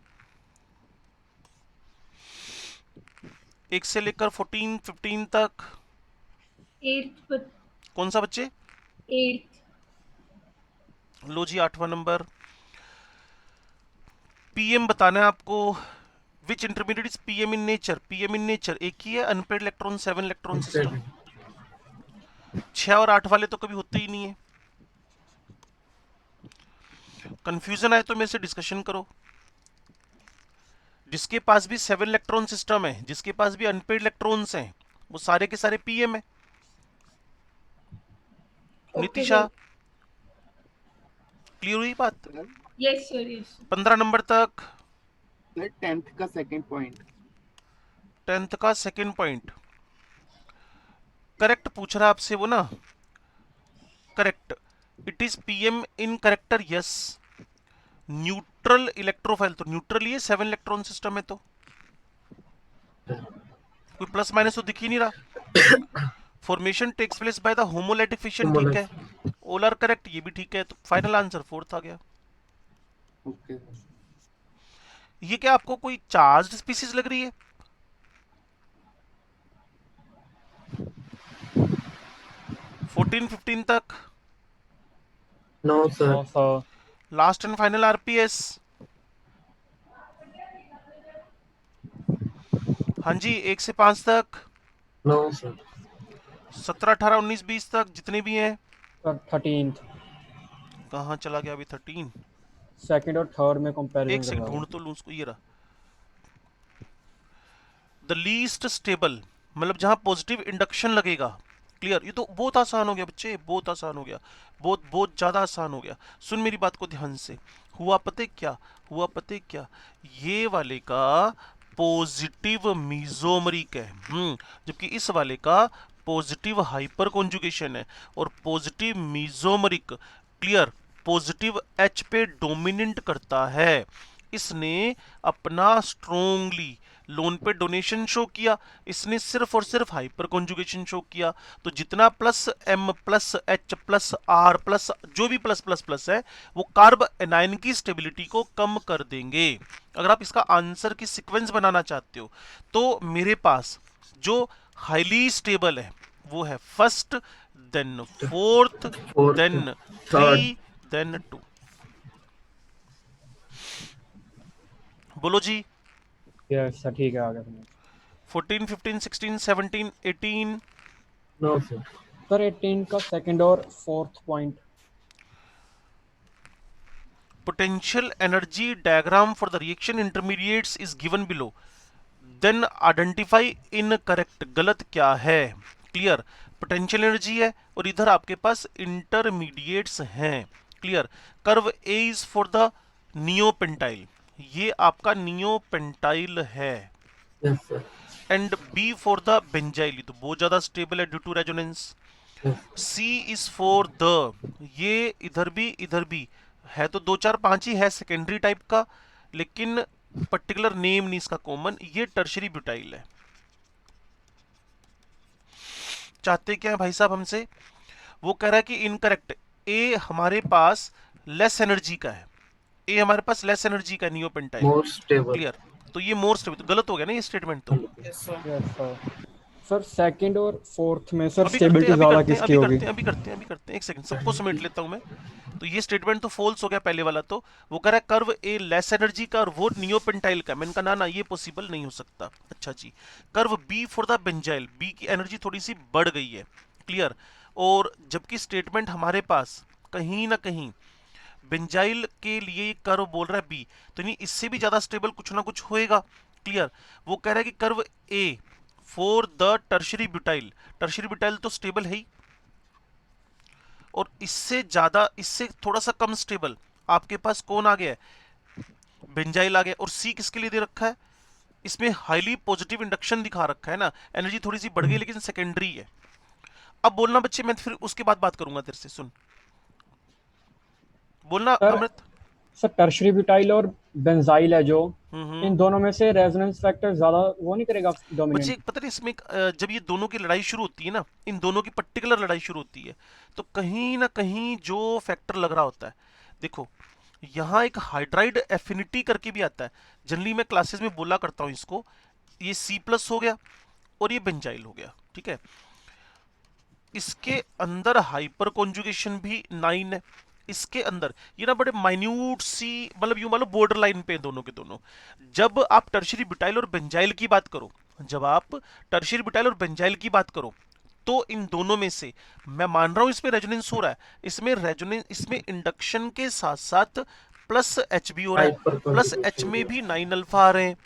1 से लेकर 14-15 तक। 8th कौन सा बच्चे? 8th लो जी 8वां नंबर। PM बताना है आपको, which intermediate is PM in nature, PM in nature एक ही है, अनपेड इलेक्ट्रॉन 7 इलेक्ट्रॉन सिस्टम। 6 और 8 वाले तो कभी होते ही नहीं है। कंफ्यूजन आए तो मेरे से डिस्कशन करो। जिसके पास भी 7 इलेक्ट्रॉन सिस्टम है, जिसके पास भी अनपेड इलेक्ट्रॉन्स हैं, वो सारे के सारे PM है। नितिशा, क्लियर हुई बात? यस सर यस 15 नंबर तक। सर 10th का सेकंड पॉइंट। 10th का सेकंड पॉइंट करेक्ट पूछ रहा आपसे वो ना, correct. It is PM in character, yes. Neutral electrophile, तो न्यूट्रल ही है, 7 इलेक्ट्रॉन सिस्टम है, तो कोई प्लस माइनस तो दिख ही नहीं रहा। Formation takes place by the homolytic fission, ठीक है। ऑल आर करेक्ट, ये भी ठीक है, तो फाइनल आंसर 4th आ गया। ओके। ये क्या आपको कोई चार्ज्ड स्पीसीज लग रही है? फोर्टीन 15 तक no sir. No sir. Last and final RPS. हाँ जी, 1 से 5 तक। No sir. 17 18 19 20 तक जितने भी हैं। सर 13th कहाँ चला गया अभी 13? सेकंड और थर्ड में एक कंपैरिजन सेकंड करवा ढूंढ तो लूं उसको, ये रहा। द लीस्ट स्टेबल, मतलब जहां पॉजिटिव इंडक्शन लगेगा। क्लियर? ये तो बहुत आसान हो गया बच्चे, बहुत आसान हो गया, बहुत बहुत ज्यादा आसान हो गया। सुन मेरी बात को ध्यान से। हुआ पते क्या, हुआ पते क्या, ये वाले का पॉजिटिव मीजोमरिक है, जबकि इस वाले का पॉजिटिव हाइपर कॉन्जुगेशन है। और positive mesomeric, clear, positive H पे डोमिनेंट करता है। इसने अपना स्ट्रोंगली लोन पे डोनेशन शो किया, इसने सिर्फ और सिर्फ हाइपर कॉन्जुगेशन शो किया। तो जितना plus M plus H plus R plus जो भी प्लस प्लस प्लस है, वो कार्ब एनायन की स्टेबिलिटी को कम कर देंगे। अगर आप इसका आंसर की सीक्वेंस बनाना चाहते हो, तो मेरे पास जो हाईली स्टेबल है वो है first, then fourth, then 3, then 2। बोलो जी। यस सर ठीक है, आ गया 14 15 16 17 18। No sir. सर 18 का सेकंड और fourth point. Potential energy diagram for the reaction intermediates is given below, then identify incorrect, गलत क्या है? क्लियर, पोटेंशियल एनर्जी है और इधर आपके पास इंटरमीडिएट्स हैं। Clear, curve A is for the neopentyl, ये आपका नियोपेंटाइल है। Yes sir. And B for the benzyl, तो बहुत ज्यादा स्टेबल है due to resonance. Yes. C is for the, ये इधर भी है, तो 2 4 5 ही है सेकेंडरी टाइप का, लेकिन पर्टिकुलर नेम नहीं इसका कॉमन, ये टर्शरी ब्यूटाइल है। चाहते क्या है भाई साहब हमसे? वो कह रहा है कि इनकरेक्ट, ए हमारे पास लेस एनर्जी का है, ए हमारे पास लेस एनर्जी का नियोपेंटाइल। More stable. क्लियर, तो ये मोर स्टेबल, तो गलत हो गया ना ये स्टेटमेंट तो। Yes sir. Yes sir. Sir second और फोर्थ में सर अभी स्टेबिलिटी ज्यादा किसकी होगी? अभी करते हैं, एक सेकंड सबको समेट लेता हूं मैं। तो ये स्टेटमेंट तो फॉल्स हो गया पहले वाला, तो वो कह रहा है कर्व ए लेस एनर्जी का और वो नियोपेंटाइल का। मैंने कहा ना ये पॉसिबल नहीं हो सकता। अच्छा जी, curve B for the benzyl, B की एनर्जी थोड़ी सी बढ़ गई है। क्लियर, और जबकि स्टेटमेंट हमारे पास कहीं ना कहीं बेंजाइल के लिए कर्व बोल रहा है बी, तो नहीं इससे भी ज्यादा स्टेबल कुछ ना कुछ होएगा। क्लियर, वो कह रहा है कि curve A for the tertiary butyl, tertiary butyl तो स्टेबल है ही, और इससे ज्यादा, इससे थोड़ा सा कम स्टेबल आपके पास कौन आ गया है? बेंजाइल आ गया। और सी किसके लिए दे रखा है? इसमें हाईली पॉजिटिव इंडक्शन दिखा रखा है ना, एनर्जी थोड़ी सी बढ़ गई लेकिन सेकेंडरी है। अब बोलना बच्चे, मैं फिर उसके बाद बात करूंगा तेरे से, सुन बोलना सर अमृत। सर टर्शरी ब्यूटाइल और बेंजाइल है जो, हम्म। इन दोनों में से रेजोनेंस फैक्टर ज्यादा वो नहीं करेगा बच्चे डोमिनेंट? पता नहीं इसमें जब ये दोनों की लड़ाई शुरू होती है ना, इन दोनों की पर्टिकुलर लड़ाई शुरू होती है, तो कहीं ना कहीं जो फैक्टर लग रहा होता है, देखो यहाँ एक हाइड्राइड एफिनिटी करके भी आता है, जनरली मैं क्लासेस में बोला करता हूँ इसको। ये C+ हो गया और ये बेंजाइल हो गया, ठीक है। इसके अंदर हाइपर कॉन्जुगेशन भी 9 है, इसके अंदर ये ना बड़े माइन्यूट सी, मतलब यूं मतलब बॉर्डर लाइन पे दोनों के दोनों। जब आप टर्शरी ब्यूटाइल और बेंजाइल की बात करो, जब आप टर्शरी ब्यूटाइल और बेंजाइल की बात करो, तो इन दोनों में से मैं मान रहा हूं इसमें रेजोनेंस हो रहा है, इसमें रेजोनेंस, इसमें इंडक्शन के साथ साथ प्लस एच भी हो रहा है, प्लस एच में भी 9 अल्फा आ रहे हैं।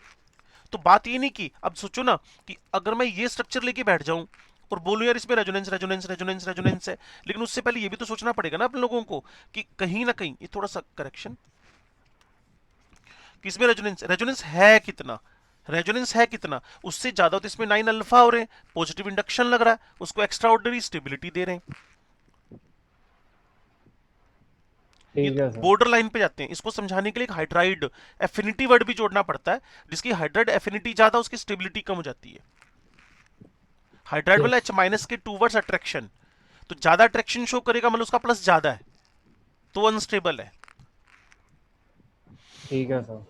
तो बात ये नहीं की, अब सोचो ना कि अगर मैं ये स्ट्रक्चर लेके बैठ जाऊं और बोलो यार इसमें रेजोनेंस रेजोनेंस रेजोनेंस रेजोनेंस है, लेकिन उससे पहले ये भी तो सोचना पड़ेगा ना अपन लोगों को कि कहीं ना कहीं, ये थोड़ा सा करेक्शन, कि इसमें रेजोनेंस रेजोनेंस है कितना, रेजोनेंस है कितना, उससे ज्यादा हो तो इसमें 9 अल्फा हो रहे हैं, पॉजिटिव इंडक्शन लग रहा है, उसको एक्स्ट्रा ऑर्डिनरी स्टेबिलिटी दे रहे हैं। ये ठीक है सर। बॉर्डर लाइन पे जाते हैं, इसको समझाने के लिए एक हाइड्राइड एफिनिटी वर्ड भी जोड़ना पड़ता है, जिसकी हाइड्राइड एफिनिटी ज्यादा उसकी स्टेबिलिटी कम हो जाती है। हाइड्राइड वाला H माइनस के टूवर्ड्स अट्रैक्शन, तो ज्यादा अट्रैक्शन शो करेगा मतलब उसका प्लस ज्यादा है, तो अनस्टेबल है। ठीक है सर।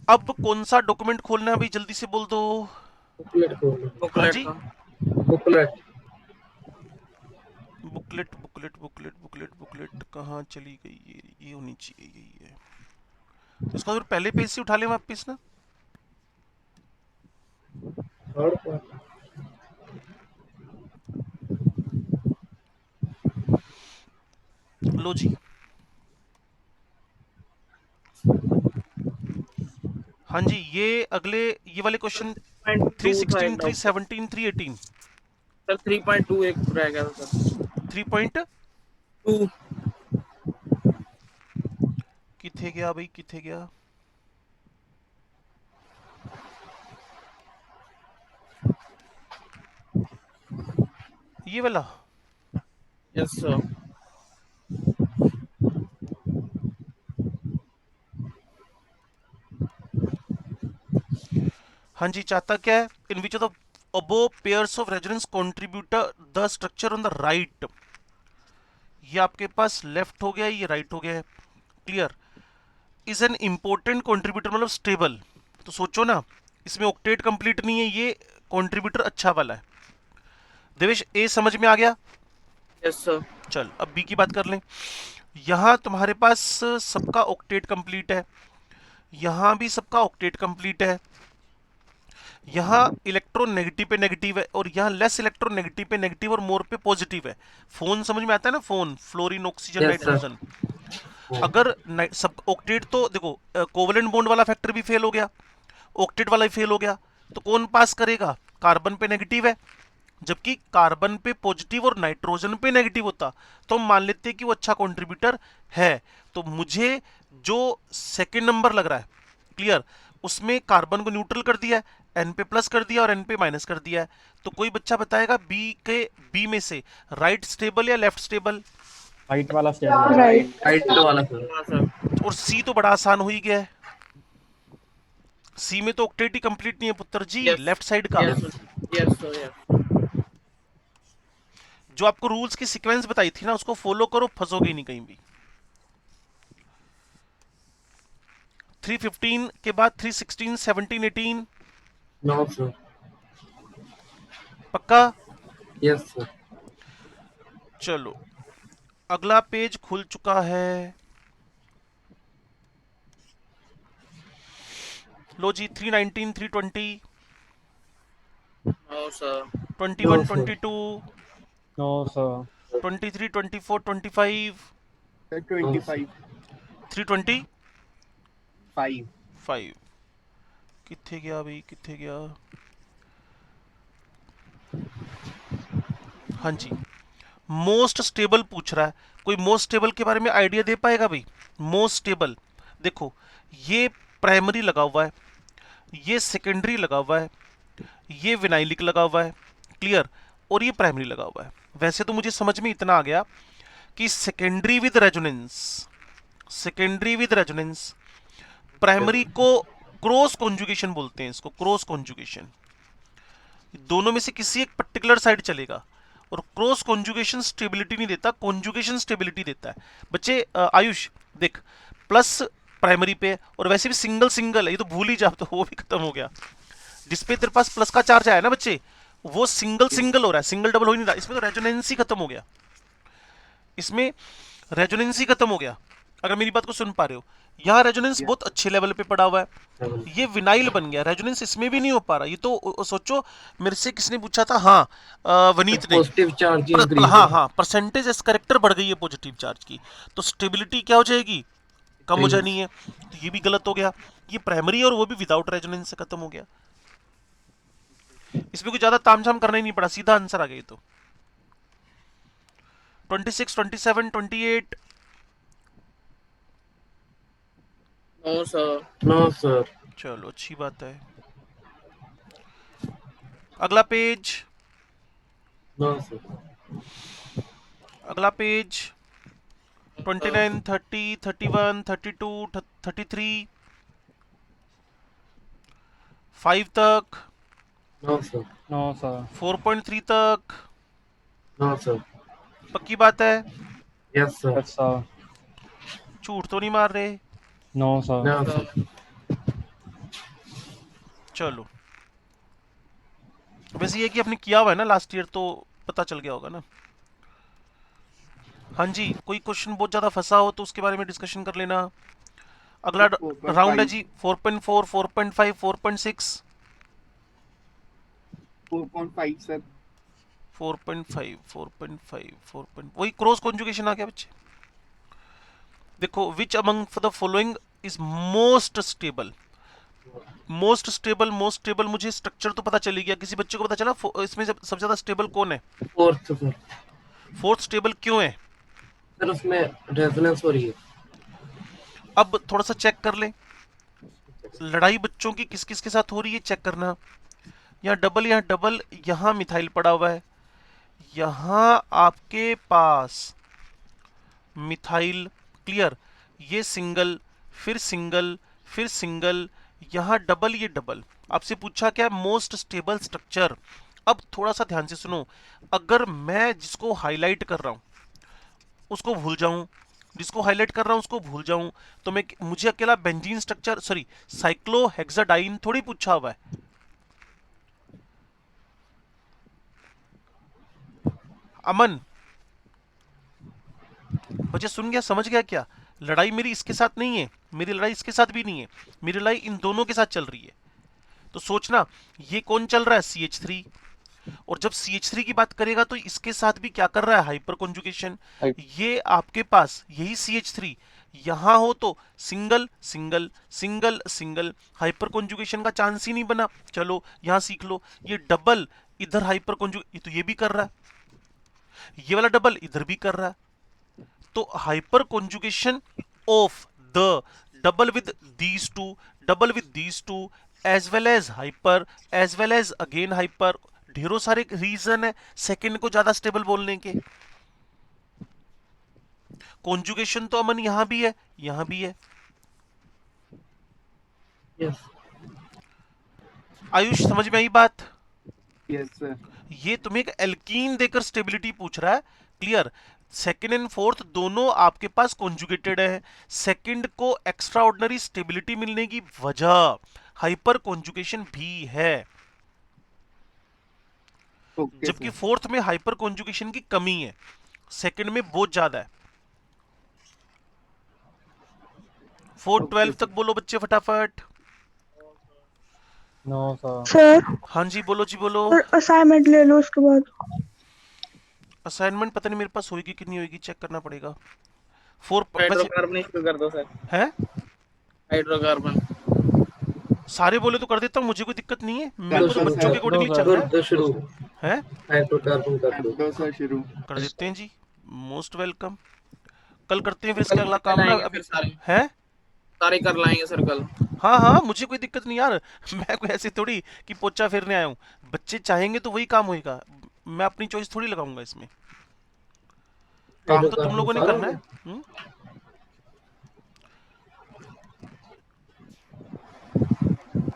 अब कौन सा डॉक्यूमेंट खोलना है भाई, जल्दी से बोल दो। बुकलेट खोलो। हाँ बुकलेट जी, का। Booklet. Booklet booklet booklet booklet booklet कहाँ चली गई, ये होनी चाहिए, यही है। तो इसका फिर पहले पेज से उठा लें वापिस ना। Third part. लो जी, हाँ जी, ये अगले ये वाले क्वेश्चन 3.2 था 316 एक डाउट। 317 318 सर 3.2 एक रह गया था सर। 3 2 किथे गया भाई, किथे गया। ये वाला यस सर। हाँ जी, चाहता क्या है, in which of the above pairs of resonance contributor the structure on the right. ये आपके पास लेफ्ट हो गया, ये राइट हो गया है, clear. Is an important contributor मतलब स्टेबल, तो सोचो ना, इसमें ऑक्टेट कंप्लीट नहीं है, ये कंट्रीब्यूटर अच्छा वाला है। देवेश ए समझ में आ गया। Yes sir. चल अब बी की बात कर लें। यहां तुम्हारे पास सबका ऑक्टेट कंप्लीट है, यहां भी सबका ऑक्टेट कंप्लीट है, यहाँ इलेक्ट्रॉन नेगेटिव पे नेगेटिव है, और यहाँ लेस इलेक्ट्रॉन नेगेटिव पे नेगेटिव और मोर पे पॉजिटिव है। फोन समझ में आता है ना, phone, fluorine oxygen Yes, sir. Nitrogen. अगर सब ऑक्टेट, तो देखो कोवलेंट बॉन्ड वाला फैक्टर भी फेल हो गया, ऑक्टेट वाला भी फेल हो गया, तो कौन पास करेगा, कार्बन पे नेगेटिव है, जबकि कार्बन पे पॉजिटिव और नाइट्रोजन पे नेगेटिव होता तो हम मान लेते हैं कि वो अच्छा कंट्रीब्यूटर है। तो मुझे जो सेकंड नंबर लग रहा है, क्लियर, उसमें कार्बन को न्यूट्रल कर दिया है, एन पे प्लस कर दिया और एन पे माइनस कर दिया है। तो कोई बच्चा बताएगा बी में से राइट स्टेबल या लेफ्ट स्टेबल। राइट वाला स्टेबल है। राइट। राइट वाला सर। हाँ सर। और सी तो बड़ा आसान हो ही गया है, सी में तो ऑक्टेट ही कंप्लीट नहीं है पुत्र जी, Yes. लेफ्ट साइड का। Yes yes sir yes. जो आपको रूल्स की सीक्वेंस बताई थी ना, उसको फॉलो करो, फंसोगे नहीं कहीं भी। 315 के बाद 316 17 18 नो सर। पक्का। Yes sir. चलो अगला पेज खुल चुका है, लो जी। 319 320 no sir. 21 sir. 22 no sir. 23 24 25 25 320 5 5 किथे गया भाई, किथे गया। हाँ जी, मोस्ट स्टेबल पूछ रहा है, कोई मोस्ट स्टेबल के बारे में आइडिया दे पाएगा भाई। मोस्ट स्टेबल देखो, ये प्राइमरी लगा हुआ है, ये सेकेंडरी लगा हुआ है, ये विनाइलिक लगा हुआ है, क्लियर, और ये प्राइमरी लगा हुआ है। वैसे तो मुझे समझ में इतना आ गया कि secondary with resonance, secondary with resonance, primary को क्रॉस कॉन्जुगेशन बोलते हैं, इसको क्रॉस कॉन्जुगेशन। दोनों में से किसी एक पर्टिकुलर साइड चलेगा, और क्रॉस कॉन्जुगेशन स्टेबिलिटी नहीं देता, कॉन्जुगेशन स्टेबिलिटी देता है। बच्चे आयुष देख, प्लस प्राइमरी पे, और वैसे भी सिंगल सिंगल है, ये तो भूल ही जा, तो वो भी खत्म हो गया। जिसपे तेरे पास प्लस का चार्ज आया ना बच्चे, वो सिंगल सिंगल हो रहा है, सिंगल डबल हो ही नहीं रहा। इसमें तो रेजोनेंस ही खत्म हो गया, इसमें रेजोनेंस ही खत्म हो गया, अगर मेरी बात को सुन पा रहे हो। यहाँ रेजोनेंस बहुत अच्छे लेवल पे पड़ा हुआ है, ये विनाइल बन गया, रेजोनेंस इसमें भी नहीं हो पा रहा। ये तो सोचो, मेरे से किसने पूछा था, हाँ वनीत ने, पॉजिटिव चार्ज इंक्रीज। हाँ हाँ, परसेंटेज एस करेक्टर बढ़ गई है पॉजिटिव चार्ज की, तो स्टेबिलिटी क्या हो जाएगी, कम हो जानी है। तो ये भी गलत हो गया, ये प्राइमरी और वो भी विदाउट रेजोनेंस से खत्म हो गया। इसमें कुछ ज्यादा तामझाम करना ही नहीं पड़ा, सीधा आंसर आ गया ये तो। 26, 27, 28। No sir. No sir. चलो अच्छी बात है। अगला पेज, नो सर। अगला पेज। 29, 30, 31, 32, 33, 5 तक, नो सर। No sir. 4.3 तक। No sir. पक्की बात है? Yes sir. Yes sir. झूठ तो नहीं मार रहे? No sir. No sir. चलो, वैसे ये कि आपने किया हुआ है ना लास्ट ईयर, तो पता चल गया होगा ना। हाँ जी, कोई क्वेश्चन बहुत ज्यादा फंसा हो तो उसके बारे में डिस्कशन कर लेना। अगला 4.5 राउंड है जी 4.4, 4.5, 4.6। 4.5 सर। 4.5, 4.5, 4. वही क्रॉस कॉन्जुगेशन आ गया बच्चे। देखो, which among the following is most stable. Most stable, most stable, मुझे स्ट्रक्चर तो पता चली गया। किसी बच्चे को पता चला इसमें सबसे ज्यादा स्टेबल कौन है? Fourth sir. फोर्थ स्टेबल क्यों है? सर उसमें रेजोनेंस हो रही है। अब थोड़ा सा चेक कर ले, लड़ाई बच्चों की किस किस के साथ हो रही है, चेक करना। यहाँ डबल, यहाँ डबल, यहाँ मिथाइल पड़ा हुआ है, यहाँ आपके पास मिथाइल। क्लियर? ये सिंगल, फिर सिंगल, फिर सिंगल, यहाँ डबल, ये डबल। आपसे पूछा क्या? Most stable structure. अब थोड़ा सा ध्यान से सुनो, अगर मैं जिसको हाईलाइट कर रहा हूं उसको भूल जाऊं, जिसको हाईलाइट कर रहा हूं उसको भूल जाऊं, तो मैं मुझे अकेला बेंजीन स्ट्रक्चर, सॉरी साइक्लोहेक्साडाइन थोड़ी पूछा हुआ है। अमन बच्चे सुन गया, समझ गया क्या? लड़ाई मेरी इसके साथ नहीं है, मेरी लड़ाई इसके साथ भी नहीं है, मेरी लड़ाई इन दोनों के साथ चल रही है। तो सोचना, ये कौन चल रहा है? CH3। और जब CH3 की बात करेगा तो इसके साथ भी क्या कर रहा है? Hyper conjugation. ये आपके पास यही CH3 यहां हो तो single single single single, hyper conjugation का चांस ही नहीं बना। चलो यहां सीख लो, ये डबल इधर हाइपर कॉन्जुगेशन, तो ये भी कर रहा है, ये वाला डबल इधर भी कर रहा है। तो hyper conjugation of the double with these two, double with these two, as well as hyper, as well as again hyper. ढेरों सारे रीजन है सेकंड को ज्यादा स्टेबल बोलने के। कॉन्जुगेशन तो अमन यहां भी है, यहां भी है। यस। आयुष समझ में आई बात? Yes sir. ये तुम्हें एक एल्कीन देकर स्टेबिलिटी पूछ रहा है। क्लियर? सेकंड एंड फोर्थ दोनों आपके पास कॉन्जुगेटेड है। सेकंड को एक्स्ट्रा ऑर्डिनरी स्टेबिलिटी मिलने की वजह हाइपर कॉन्जुगेशन भी है, ओके जबकि सर। फोर्थ में हाइपर कॉन्जुगेशन की कमी है, सेकंड में बहुत ज्यादा है। 412 तक बोलो बच्चे फटाफट। No sir. सर हाँ जी बोलो जी बोलो। और असाइनमेंट ले लो उसके बाद। असाइनमेंट पता नहीं मेरे पास होगी कि नहीं होगी, चेक करना पड़ेगा। 4 वैसे हाइड्रोकार्बन शुरू कर दो सर। है, हाइड्रोकार्बन सारे बोले तो कर देता हूँ, मुझे कोई दिक्कत नहीं है, मेरे को तो शुरू बच्चों के कर अकॉर्डिंगली दो चल सर। रहा है। तो शुरू है हाइड्रोकार्बन कर दो। दो सर शुरू। कर देते हैं जी, मोस्ट वेलकम। कल करते हैं फिर इसका कल अगला कल काम ना आएंगे अभी। फिर सारे है सारे कर लाएंगे सर कल। हाँ हाँ, मुझे कोई दिक्कत नहीं यार मैं कोई ऐसे थोड़ी कि पोचा फेरने आया हूँ। बच्चे चाहेंगे तो वही काम होएगा, मैं अपनी चॉइस थोड़ी लगाऊंगा इसमें। काम तो तुम लोगों ने करना है।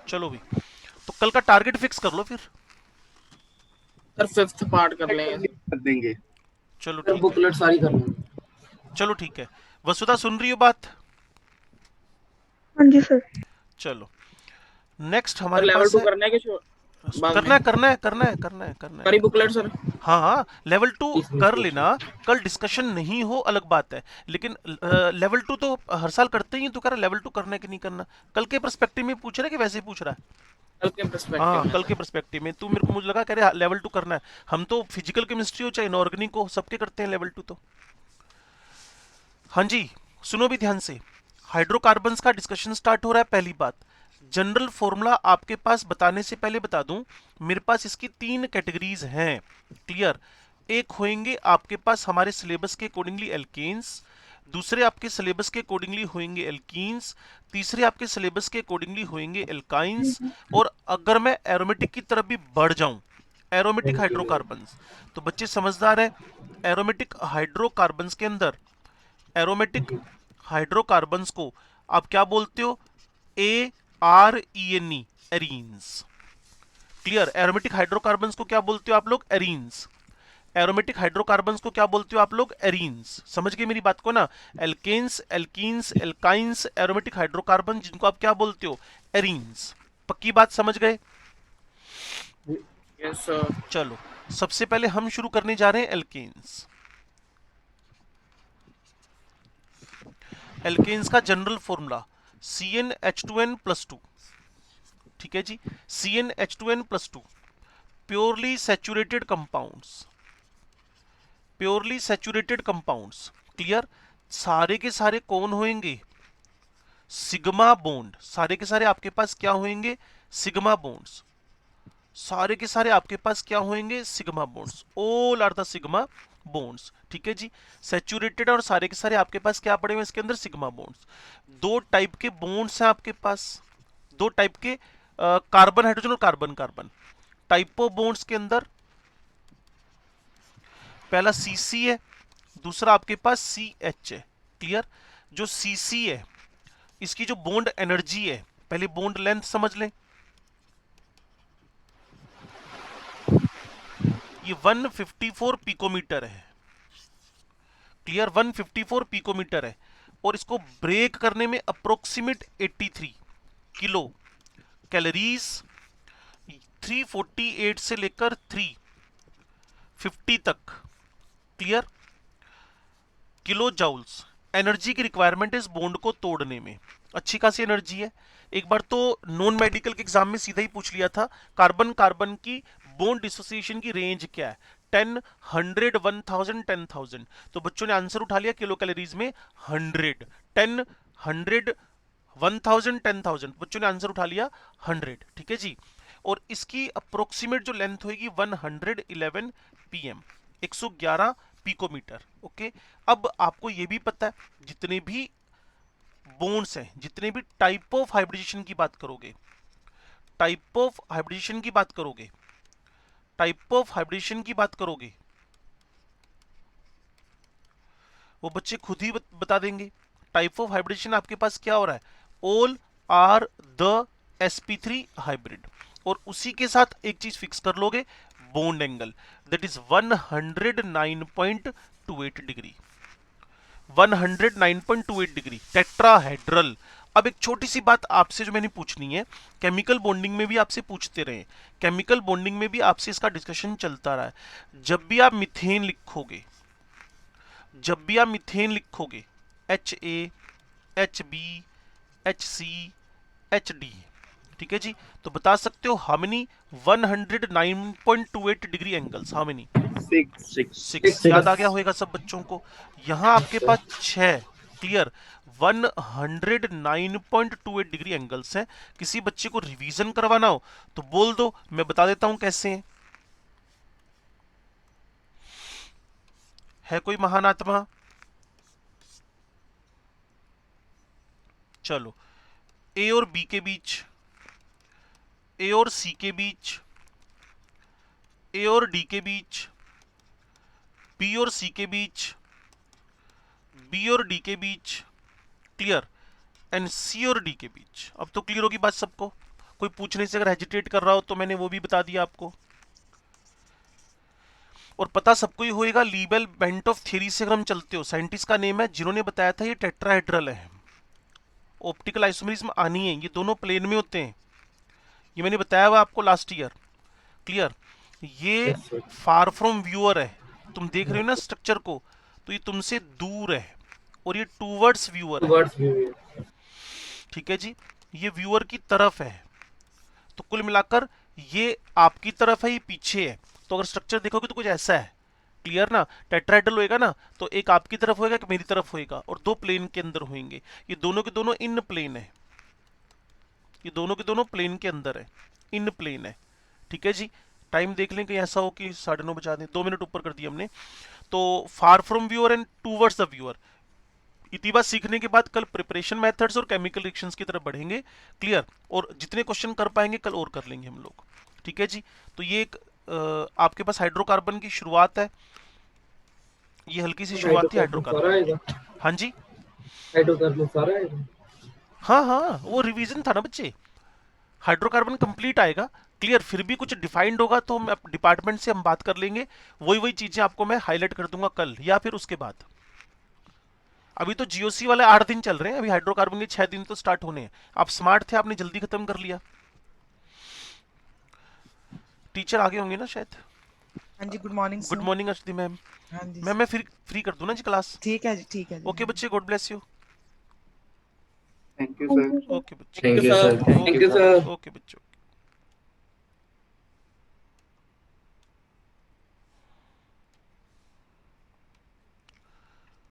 चलो भी, तो कल का टारगेट फिक्स कर लो फिर। सर फिफ्थ पार्ट कर लेंगे। कर देंगे। चलो सर ठीक है, बुकलेट सारी कर लूंगी। चलो ठीक है। वसुधा सुन रही हो बात? हाँ जी सर। चलो नेक्स्ट सर हमारे लेवल पास 2 है, करने के बाद करना है में करना है करना है करना है करना है। सारी बुकलेट सर। हाँ हाँ, लेवल 2 इसमें कर से लेना, कल डिस्कशन नहीं हो अलग बात है, लेकिन लेवल 2 तो हर साल करते ही हैं, तो कह रहा लेवल 2 करना है कि नहीं करना। कल के पर्सपेक्टिव में पूछ रहा है कि वैसे ही पूछ रहा है? कल के पर्सपेक्टिव हाँ में कल सर। के पर्सपेक्टिव में तू मेरे को, मुझे लगा कह रहे लेवल 2 करना है। हम तो फिजिकल केमिस्ट्री हो चाहे इनऑर्गेनिक हो, सबके करते हैं लेवल 2 तो। हाँ जी सुनो भी ध्यान से, हाइड्रोकार्बन्स का डिस्कशन स्टार्ट हो रहा है। पहली बात, जनरल फॉर्मूला आपके पास बताने से पहले बता दूं, मेरे पास इसकी 3 कैटेगरीज हैं। क्लियर? एक होंगे आपके पास हमारे सिलेबस के अकॉर्डिंगली एल्केन्स, दूसरे आपके सिलेबस के अकॉर्डिंगली होंगे एल्कीन्स, तीसरे आपके सिलेबस के अकॉर्डिंगली होंगे एल्काइंस, और अगर मैं एरोमेटिक की तरफ भी बढ़ जाऊं, एरोमेटिक हाइड्रोकार्बन्स, तो बच्चे समझदार हैं, एरोमेटिक हाइड्रोकार्बन्स के अंदर एरोमेटिक हाइड्रोकार्बन्स को आप क्या बोलते हो? ARENE, arenes. Clear? Aromatic hydrocarbons को क्या बोलते हो आप लोग? एरीन्स। एरोमेटिक हाइड्रोकार्बन्स को क्या बोलते हो आप लोग? एरीन्स। समझ गए मेरी बात को ना? Alkanes, alkenes, alkynes, aromatic hydrocarbon, जिनको आप क्या बोलते हो? एरीन्स। पक्की बात समझ गए? Yes sir. चलो सबसे पहले हम शुरू करने जा रहे हैं एल्केन्स। एल्केन्स का जनरल फॉर्मूला CnH2n+2। ठीक है जी, CnH2n+2 purely saturated compounds, purely saturated compounds. Clear? सारे के सारे कौन होंगे? Sigma bond. सारे के सारे आपके पास क्या होंगे? Sigma bonds. सारे के सारे आपके पास क्या होंगे? Sigma bonds. All are the sigma bonds. ठीक है जी, सैचुरेटेड और सारे के सारे आपके पास क्या पड़े हुए इसके अंदर? Sigma bonds. दो टाइप के बॉन्ड्स हैं आपके पास, दो टाइप के कार्बन हाइड्रोजन और carbon carbon. Type of bonds के अंदर पहला CC है, दूसरा आपके पास CH है। क्लियर? जो CC है इसकी जो बॉन्ड एनर्जी है, पहले बॉन्ड लेंथ समझ लें, ये 154 पिकोमीटर है। क्लियर? 154 पिकोमीटर है, और इसको ब्रेक करने में अप्रोक्सीमेट 83 किलो कैलोरीज, 348 से लेकर 350 तक। क्लियर? किलो जाउल्स एनर्जी की रिक्वायरमेंट है इस बॉन्ड को तोड़ने में। अच्छी खासी एनर्जी है। एक बार तो नॉन मेडिकल के एग्जाम में सीधा ही पूछ लिया था, कार्बन कार्बन की बॉन्ड डिसोसिएशन की रेंज क्या है? 10, 100, 1000, 10,000। तो बच्चों ने आंसर उठा लिया किलो कैलोरीज में 100। 10, 100, 1000, 10,000, बच्चों ने आंसर उठा लिया 100। ठीक है जी, और इसकी अप्रोक्सीमेट जो लेंथ होगी 111 pm, 111 पिकोमीटर। ओके, अब आपको यह भी पता है जितने भी बॉन्ड्स हैं, जितने भी टाइप ऑफ हाइब्रिडेशन की बात करोगे, टाइप ऑफ हाइब्रिडेशन की बात करोगे, टाइप ऑफ हाइब्रिडेशन की बात करोगे, वो बच्चे खुद ही बता देंगे। टाइप ऑफ हाइब्रिडेशन आपके पास क्या हो रहा है? All are the sp3 hybrid, और उसी के साथ एक चीज फिक्स कर लोगे, bond angle, that is 109.28 degree, 109.28 degree tetrahedral. अब एक छोटी सी बात आपसे जो मैंने पूछनी है, केमिकल बॉन्डिंग में भी आपसे पूछते रहे, केमिकल बॉन्डिंग में भी आपसे इसका डिस्कशन चलता रहा है। जब भी आप मीथेन लिखोगे, जब भी आप मीथेन लिखोगे, HA, HB, HC, HD, ठीक है जी, तो बता सकते हो how many? 109.28 degree angles, how many? 6। याद आ गया होगा सब बच्चों को। यहां आपके पास 6। क्लियर? 109.28 डिग्री एंगल्स है। किसी बच्चे को रिवीजन करवाना हो तो बोल दो, मैं बता देता हूं कैसे हैं। है कोई महान आत्मा? चलो, A और B के बीच, A और C के बीच, A और D के बीच, B और C के बीच, B और D के बीच। क्लियर? एंड C और D के बीच। अब तो क्लियर होगी बात सबको। कोई पूछने से अगर हेजिटेट कर रहा हो तो मैंने वो भी बता दिया आपको, और पता सबको ही होएगा। लीबेल बेंट ऑफ थ्योरी से अगर हम चलते हो, साइंटिस्ट का नेम है जिन्होंने बताया था ये टेट्राहेड्रल है। ऑप्टिकल आइसोमेरिज्म आनी है, ये दोनों प्लेन में होते हैं, ये मैंने बताया हुआ आपको लास्ट ईयर। क्लियर? ये फार फ्रॉम व्यूअर है, तुम देख रहे हो ना स्ट्रक्चर को, तो ये तुमसे दूर है, और ये टूवर्ड्स व्यूअर है। ठीक है जी, ये व्यूअर की तरफ है, तो कुल मिलाकर ये आपकी तरफ है, ये पीछे है। तो अगर स्ट्रक्चर देखोगे तो कुछ ऐसा है। क्लियर ना? टेट्राहेड्रल होएगा ना, तो एक आपकी तरफ होएगा, एक मेरी तरफ होएगा, और दो प्लेन के अंदर होंगे। ये दोनों के दोनों इन प्लेन है, ये दोनों के दोनों प्लेन के अंदर है, इन प्लेन है। ठीक है जी, टाइम देख लें कहीं ऐसा हो कि 9:30 बजा दें, 2 मिनट ऊपर कर दिए हमने। तो far from viewer and towards the viewer, इतनी बात सीखने के बाद कल प्रिपरेशन मेथड्स और केमिकल रिएक्शंस की तरफ बढ़ेंगे। क्लियर, और जितने क्वेश्चन कर पाएंगे कल और कर लेंगे हम लोग। ठीक है जी, तो ये एक आपके पास हाइड्रोकार्बन की शुरुआत है, ये हल्की सी शुरुआत थी सारा हाइड्रोकार्बन। आएगा, हाँ जी, हाइड्रोकार्बन सारा आएगा। हाँ हाँ, वो रिवीजन था ना बच्चे, हाइड्रोकार्बन कंप्लीट आएगा। क्लियर, फिर भी कुछ डिफाइंड होगा तो हम डिपार्टमेंट से हम बात कर लेंगे, वही चीजें आपको मैं हाईलाइट कर दूंगा कल या फिर उसके बाद। अभी तो जीओसी वाले 8 दिन चल रहे हैं, अभी हाइड्रोकार्बन के 6 दिन तो स्टार्ट होने हैं। आप स्मार्ट थे, आपने जल्दी खत्म कर लिया। टीचर आगे होंगे ना शायद। हाँ जी, good morning good morning Ashwathi ma'am. हाँ जी मैम मैं फ्री कर दूं ना जी क्लास? ठीक है जी, ठीक है जी। ओके बच्चे, God bless you. Thank you sir. Okay बच्चे, thank you sir. Thank you sir. Okay बच्चों।